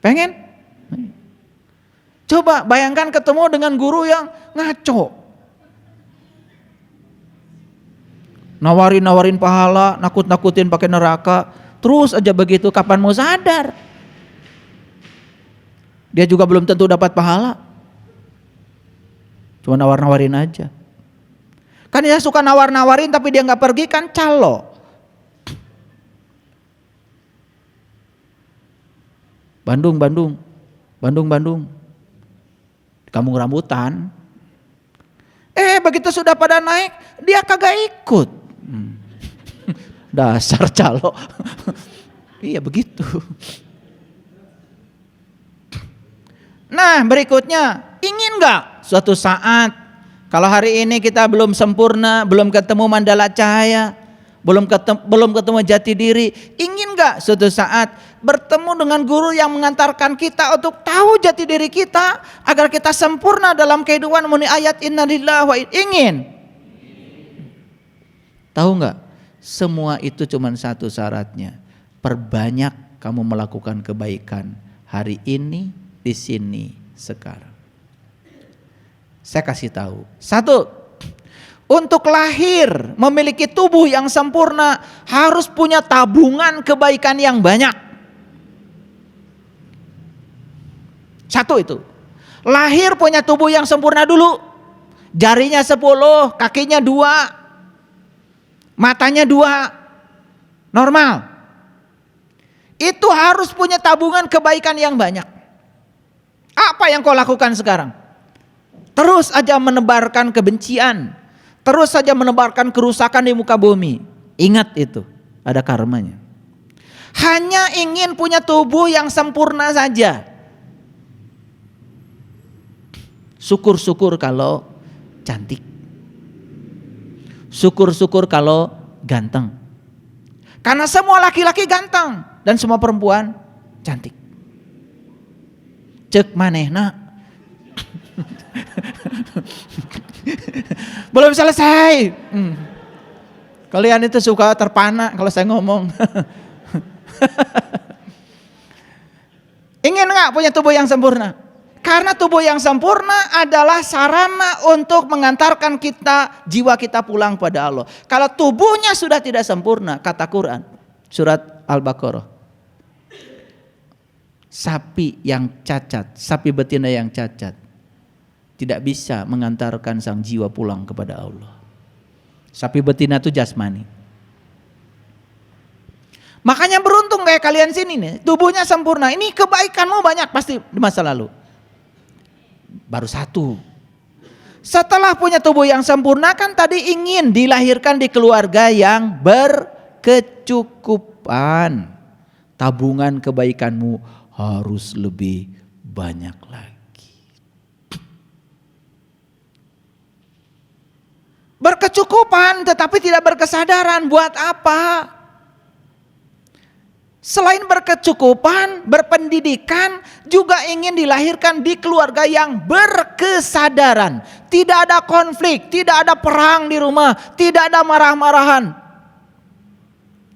Speaker 2: Pengen? Coba bayangkan ketemu dengan guru yang ngaco. Nawarin pahala, nakut-nakutin pakai neraka. Terus aja begitu, kapan mau sadar? Dia juga belum tentu dapat pahala. Cuma nawar-nawarin aja. Kan dia suka nawar-nawarin tapi dia gak pergi, kan calo. Bandung. Kampung Rambutan. Begitu sudah pada naik, dia kagak ikut. Dasar calo. Iya begitu. Nah berikutnya, ingin gak suatu saat kalau hari ini kita belum sempurna, belum ketemu mandala cahaya, belum ketemu jati diri, ingin gak suatu saat bertemu dengan guru yang mengantarkan kita untuk tahu jati diri kita agar kita sempurna dalam kehidupan muni ayat innalillahi wa ingin? Tahu gak? Semua itu cuma satu syaratnya. Perbanyak kamu melakukan kebaikan hari ini, di sini, sekarang. Saya kasih tahu. 1, untuk lahir memiliki tubuh yang sempurna harus punya tabungan kebaikan yang banyak. 1 itu. Lahir punya tubuh yang sempurna dulu. Jarinya 10, kakinya 2, matanya 2. Normal. Itu harus punya tabungan kebaikan yang banyak. Apa yang kau lakukan sekarang? Terus aja menebarkan kebencian, terus saja menebarkan kerusakan di muka bumi. Ingat itu, ada karmanya. Hanya ingin punya tubuh yang sempurna saja. Syukur-syukur kalau cantik. Syukur-syukur kalau ganteng. Karena semua laki-laki ganteng dan semua perempuan cantik. Cek manehna. Belum selesai. Kalian itu suka terpana kalau saya ngomong. Ingin gak punya tubuh yang sempurna? Karena tubuh yang sempurna adalah sarana untuk mengantarkan kita, jiwa kita pulang pada Allah. Kalau tubuhnya sudah tidak sempurna, kata Quran, surat Al-Baqarah, sapi yang cacat, sapi betina yang cacat, tidak bisa mengantarkan sang jiwa pulang kepada Allah. Sapi betina itu jasmani. Makanya beruntung kayak kalian sini nih, tubuhnya sempurna. Ini kebaikanmu banyak pasti di masa lalu. Baru satu. Setelah punya tubuh yang sempurna kan tadi ingin dilahirkan di keluarga yang berkecukupan. Tabungan kebaikanmu harus lebih banyak lagi. Berkecukupan tetapi tidak berkesadaran, buat apa? Selain berkecukupan, berpendidikan, juga ingin dilahirkan di keluarga yang berkesadaran. Tidak ada konflik, tidak ada perang di rumah, tidak ada marah-marahan.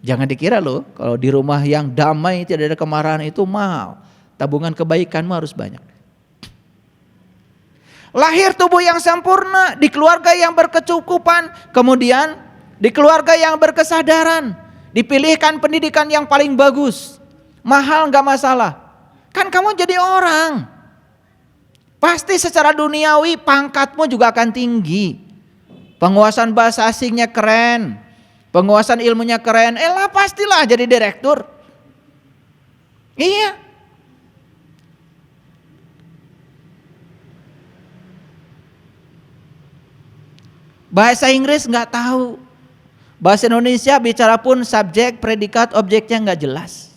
Speaker 2: Jangan dikira loh, kalau di rumah yang damai tidak ada kemarahan itu mahal. Tabungan kebaikanmu harus banyak. Lahir tubuh yang sempurna di keluarga yang berkecukupan, kemudian di keluarga yang berkesadaran, dipilihkan pendidikan yang paling bagus, mahal gak masalah. Kan kamu jadi orang, pasti secara duniawi pangkatmu juga akan tinggi, penguasaan bahasa asingnya keren, penguasaan ilmunya keren, lah pastilah jadi direktur. Iya. Bahasa Inggris nggak tahu, bahasa Indonesia bicara pun subjek, predikat, objeknya nggak jelas.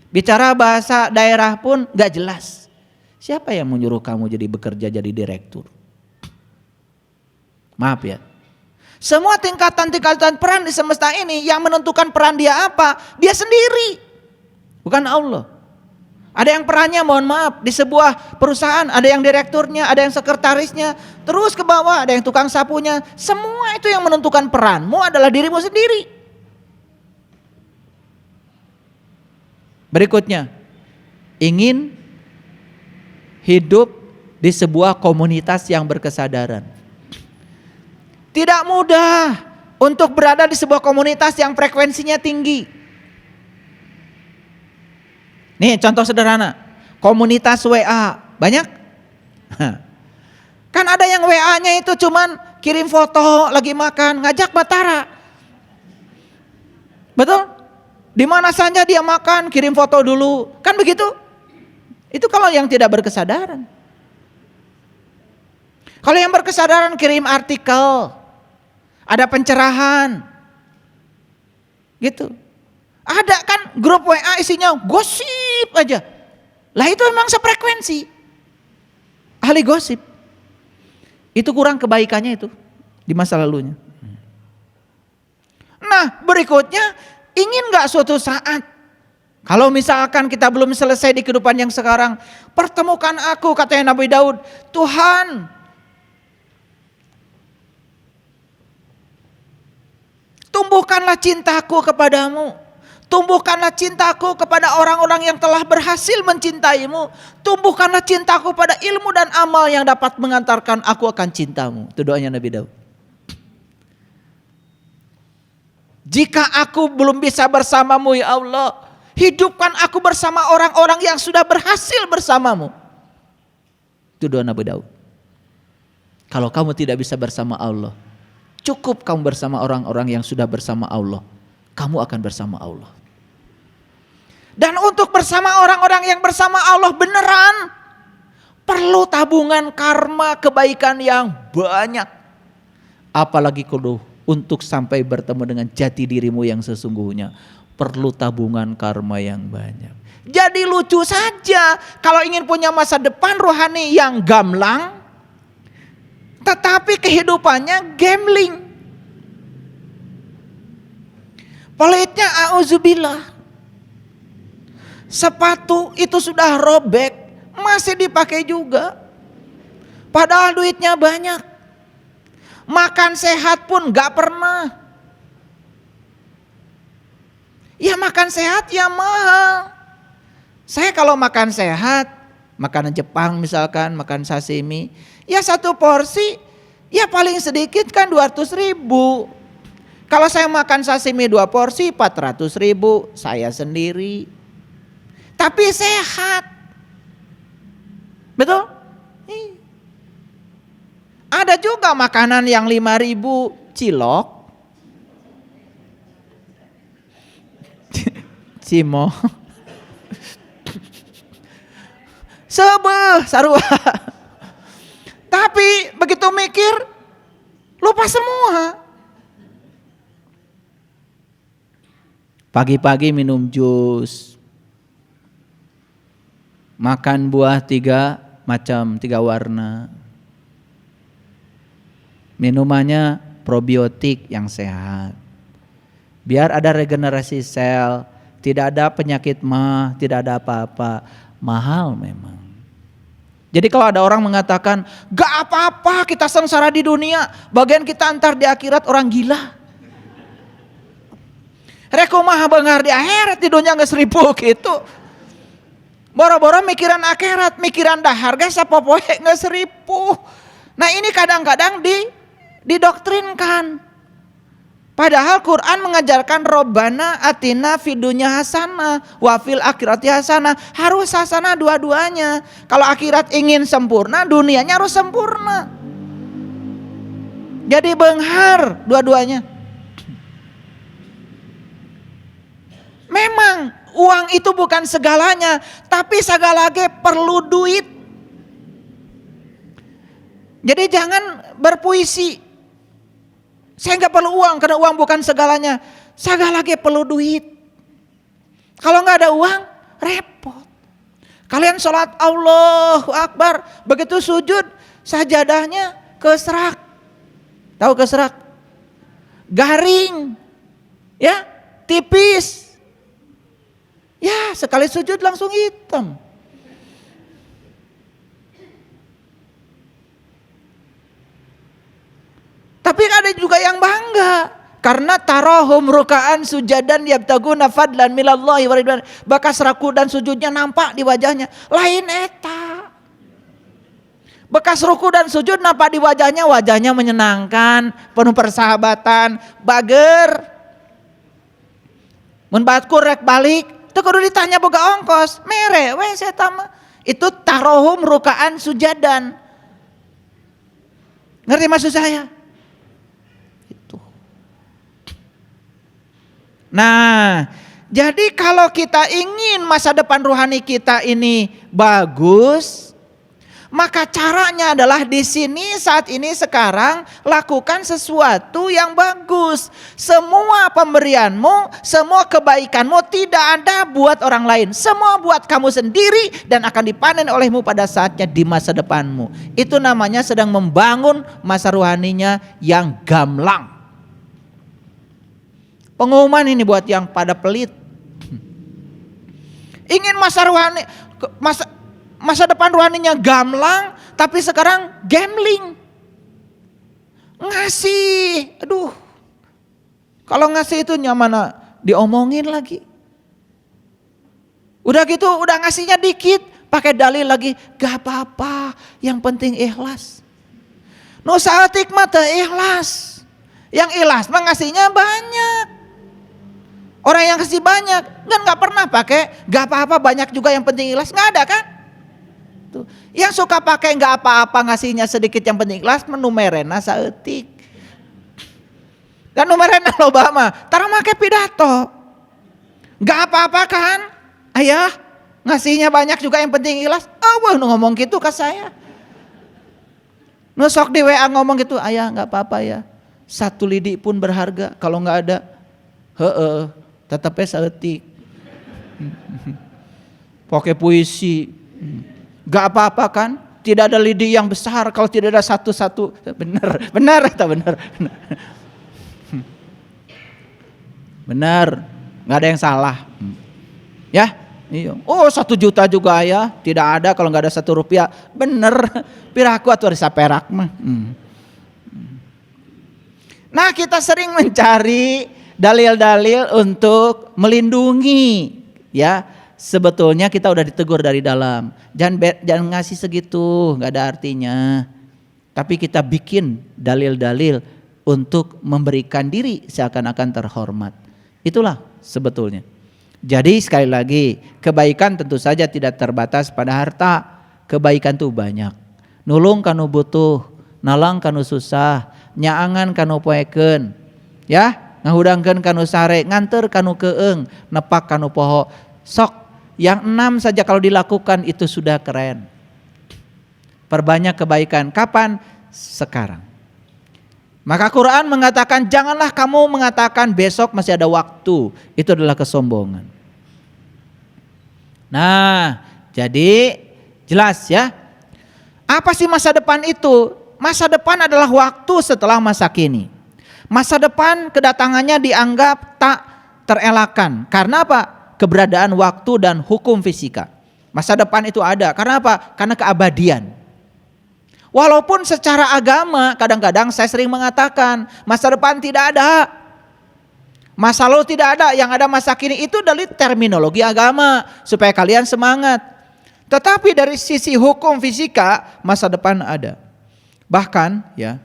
Speaker 2: Bicara bahasa daerah pun nggak jelas. Siapa yang menyuruh kamu jadi bekerja jadi direktur? Maaf ya. Semua tingkatan-tingkatan peran di semesta ini yang menentukan peran dia apa, dia sendiri, bukan Allah. Ada yang perannya mohon maaf di sebuah perusahaan, ada yang direkturnya, ada yang sekretarisnya, terus ke bawah ada yang tukang sapunya. Semua itu yang menentukan peranmu adalah dirimu sendiri. Berikutnya, ingin hidup di sebuah komunitas yang berkesadaran. Tidak mudah untuk berada di sebuah komunitas yang frekuensinya tinggi. Nih contoh sederhana, komunitas WA, banyak? Kan ada yang WA-nya itu cuman kirim foto lagi makan, ngajak batara. Betul? Di mana saja dia makan, kirim foto dulu, kan begitu? Itu kalau yang tidak berkesadaran. Kalau yang berkesadaran kirim artikel, ada pencerahan, gitu. Ada kan grup WA isinya gosip aja. Lah itu memang sefrekuensi. Ahli gosip. Itu kurang kebaikannya itu di masa lalunya. Nah berikutnya, ingin gak suatu saat, kalau misalkan kita belum selesai di kehidupan yang sekarang, pertemukan aku, katanya Nabi Daud, Tuhan, tumbuhkanlah cintaku kepadamu. Tumbuhkanlah cintaku kepada orang-orang yang telah berhasil mencintaimu. Tumbuhkanlah cintaku pada ilmu dan amal yang dapat mengantarkan aku akan cintamu. Itu doanya Nabi Daud. Jika aku belum bisa bersamamu ya Allah, hidupkan aku bersama orang-orang yang sudah berhasil bersamamu. Itu doa Nabi Daud. Kalau kamu tidak bisa bersama Allah, cukup kamu bersama orang-orang yang sudah bersama Allah. Kamu akan bersama Allah. Dan untuk bersama orang-orang yang bersama Allah beneran, perlu tabungan karma kebaikan yang banyak. Apalagi kalau untuk sampai bertemu dengan jati dirimu yang sesungguhnya, perlu tabungan karma yang banyak. Jadi lucu saja kalau ingin punya masa depan rohani yang gamblang, tetapi kehidupannya gambling. Pelitnya auzubillah. Sepatu itu sudah robek, masih dipakai juga. Padahal duitnya banyak. Makan sehat pun gak pernah. Ya makan sehat ya mahal. Saya kalau makan sehat, makanan Jepang misalkan, makan sashimi, ya satu porsi, ya paling sedikit kan 200.000. Kalau saya makan sashimi 2 porsi 400.000, saya sendiri. Tapi sehat. Betul? Ada juga makanan yang 5.000 cilok. Cimo. Sebeh sarua. Tapi begitu mikir lupa semua. Pagi-pagi minum jus. Makan buah 3 macam, 3 warna. Minumannya probiotik yang sehat. Biar ada regenerasi sel, tidak ada penyakit mah, tidak ada apa-apa. Mahal memang. Jadi kalau ada orang mengatakan, gak apa-apa kita sengsara di dunia, bagian kita antar di akhirat, orang gila. Rekumah bengar di akhirat, di dunia gak 1.000 gitu. Boro-boro mikiran akhirat, mikiran dahar gak sapopoe gak 1.000. Nah ini kadang-kadang didoktrinkan. Padahal Quran mengajarkan Robbana atina fidunya hasanah wa fil akhirati hasanah. Harus hasanah dua-duanya. Kalau akhirat ingin sempurna, dunianya harus sempurna. Jadi benghar dua-duanya. Memang uang itu bukan segalanya, tapi segalanya perlu duit. Jadi jangan berpuisi. Saya nggak perlu uang karena uang bukan segalanya. Segalanya perlu duit. Kalau nggak ada uang, repot. Kalian sholat Allahu Akbar, begitu sujud, sajadahnya keserak. Tahu keserak? Garing, ya, tipis. Ya, sekali sujud langsung hitam. Tapi ada juga yang bangga karena tarahum rukaan sujadan yabtaguna fadlan minallahi wa ridwan. Bekas ruku dan sujudnya nampak di wajahnya. Lain eta. Bekas ruku dan sujud nampak di wajahnya, wajahnya menyenangkan, penuh persahabatan, bager. Mun batkur rek balik, teu kudu ditanya boga ongkos, mere we eta mah. Itu tarahum rukaan sujadan. Ngerti maksud saya? Nah, jadi kalau kita ingin masa depan rohani kita ini bagus, maka caranya adalah di sini saat ini sekarang lakukan sesuatu yang bagus. Semua pemberianmu, semua kebaikanmu tidak ada buat orang lain, semua buat kamu sendiri dan akan dipanen olehmu pada saatnya di masa depanmu. Itu namanya sedang membangun masa rohaninya yang gamblang. Pengumuman ini buat yang pada pelit. Ingin masa rohani, masa depan rohaninya gamblang, tapi sekarang gambling. Ngasih, aduh. Kalau ngasih itu nyaman diomongin lagi. Udah gitu, udah ngasihnya dikit, pakai dalil lagi, gak apa-apa, yang penting ikhlas. Nusa atik mata ikhlas. Yang ikhlas mah ngasihnya banyak. Orang yang kasih banyak kan nggak pernah pakai nggak apa-apa banyak juga yang penting ikhlas, nggak ada kan? Tuh. Yang suka pakai nggak apa-apa ngasihnya sedikit yang penting ikhlas menumerena saeutik. Dan numerena loba mah tara make pidato. Nggak apa-apa kan? Ayah ngasihnya banyak juga yang penting ikhlas. Wah nu ngomong gitu ke saya. Nu sok di WA ngomong gitu, ayah nggak apa-apa ya. 1 lidi pun berharga kalau nggak ada. Tetapnya saeutik. Pakai puisi. Gak apa-apa kan? Tidak ada lidi yang besar kalau tidak ada satu-satu. Benar atau benar? Benar. Gak ada yang salah. Ya? Iya. Oh 1 juta juga ya. Tidak ada kalau gak ada 1 rupiah. Bener. Piraku atuh risa perak mah. Nah kita sering mencari dalil-dalil untuk melindungi, ya sebetulnya kita udah ditegur dari dalam, jangan ngasih segitu, nggak ada artinya. Tapi kita bikin dalil-dalil untuk memberikan diri seakan-akan terhormat. Itulah sebetulnya. Jadi sekali lagi, kebaikan tentu saja tidak terbatas pada harta. Kebaikan tuh banyak. Nulung kanu butuh,
Speaker 1: nalang kanu susah, nyaangan kanu poekeun, ya, ngahudangkeun kanu sare, nganter kanu keung, nepak kanu poho. Sok, yang 6 saja kalau dilakukan itu sudah keren. Perbanyak kebaikan. Kapan? Sekarang. Maka Quran mengatakan janganlah kamu mengatakan besok masih ada waktu. Itu adalah kesombongan. Nah, jadi jelas ya. Apa sih masa depan itu? Masa depan adalah waktu setelah masa kini. Masa depan kedatangannya dianggap tak terelakkan. Karena apa? Keberadaan waktu dan hukum fisika. Masa depan itu ada. Karena apa? Karena keabadian. Walaupun secara agama kadang-kadang saya sering mengatakan masa depan tidak ada, masa lalu tidak ada, yang ada masa kini. Itu dari terminologi agama supaya kalian semangat. Tetapi dari sisi hukum fisika masa depan ada. Bahkan ya,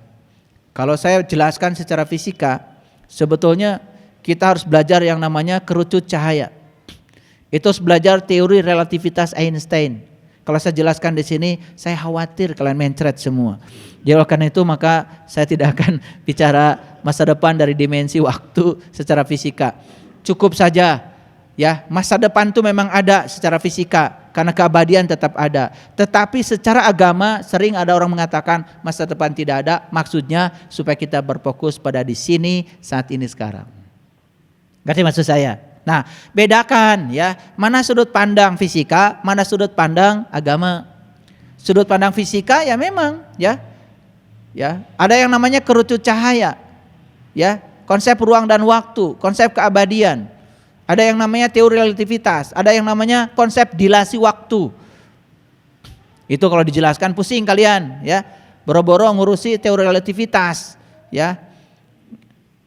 Speaker 1: kalau saya jelaskan secara fisika, sebetulnya kita harus belajar yang namanya kerucut cahaya. Itu harus belajar teori relativitas Einstein. Kalau saya jelaskan di sini, saya khawatir kalian mencret semua. Jadi oleh karena itu maka saya tidak akan bicara masa depan dari dimensi waktu secara fisika. Cukup saja ya, masa depan itu memang ada secara fisika karena keabadian tetap ada. Tetapi secara agama sering ada orang mengatakan masa depan tidak ada, maksudnya supaya kita berfokus pada di sini, saat ini, sekarang. Ngerti maksud saya? Nah, bedakan ya, mana sudut pandang fisika, mana sudut pandang agama. Sudut pandang fisika ya memang ya. Ya, ada yang namanya kerucut cahaya. Ya, konsep ruang dan waktu, konsep keabadian. Ada yang namanya teori relativitas, ada yang namanya konsep dilasi waktu. Itu kalau dijelaskan pusing kalian ya. Boro-boro ngurusi teori relativitas ya.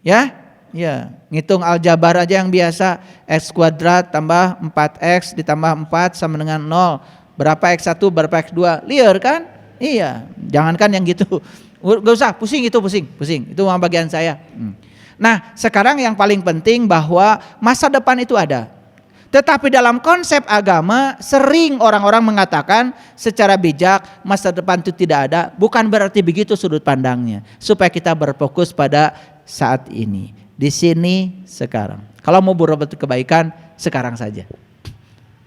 Speaker 1: Ya. Ya, ngitung aljabar aja yang biasa, x kuadrat tambah 4x ditambah 4 sama dengan 0. Berapa x1, berapa x2, liar kan? Iya, jangankan yang gitu. Gak usah, pusing itu, pusing. Itu mah bagian saya. Nah, sekarang yang paling penting bahwa masa depan itu ada. Tetapi dalam konsep agama sering orang-orang mengatakan secara bijak masa depan itu tidak ada. Bukan berarti begitu sudut pandangnya. Supaya kita berfokus pada saat ini. Di sini sekarang. Kalau mau berbuat kebaikan sekarang saja.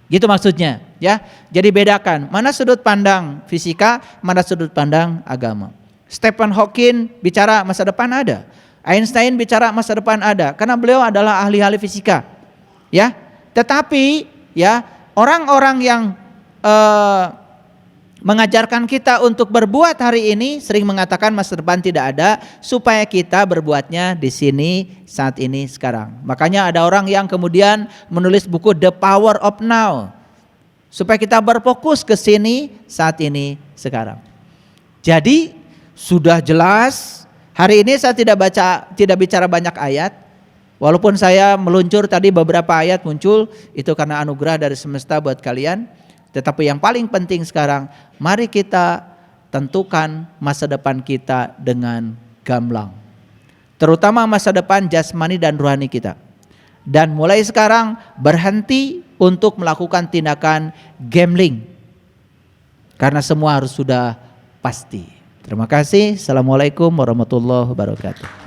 Speaker 1: Gitu maksudnya ya. Jadi bedakan mana sudut pandang fisika, mana sudut pandang agama. Stephen Hawking bicara masa depan ada. Einstein bicara masa depan ada karena beliau adalah ahli-ahli fisika. Ya. Tetapi ya, orang-orang yang mengajarkan kita untuk berbuat hari ini sering mengatakan masa depan tidak ada, supaya kita berbuatnya di sini, saat ini, sekarang. Makanya ada orang yang kemudian menulis buku The Power of Now, supaya kita berfokus ke sini, saat ini, sekarang. Jadi sudah jelas. Hari ini saya tidak bicara banyak ayat. Walaupun saya meluncur tadi beberapa ayat muncul, itu karena anugerah dari semesta buat kalian. Tetapi yang paling penting sekarang, mari kita tentukan masa depan kita dengan gamblang. Terutama masa depan jasmani dan rohani kita. Dan mulai sekarang berhenti untuk melakukan tindakan gambling. Karena semua harus sudah pasti. Terima kasih. Assalamualaikum warahmatullahi wabarakatuh.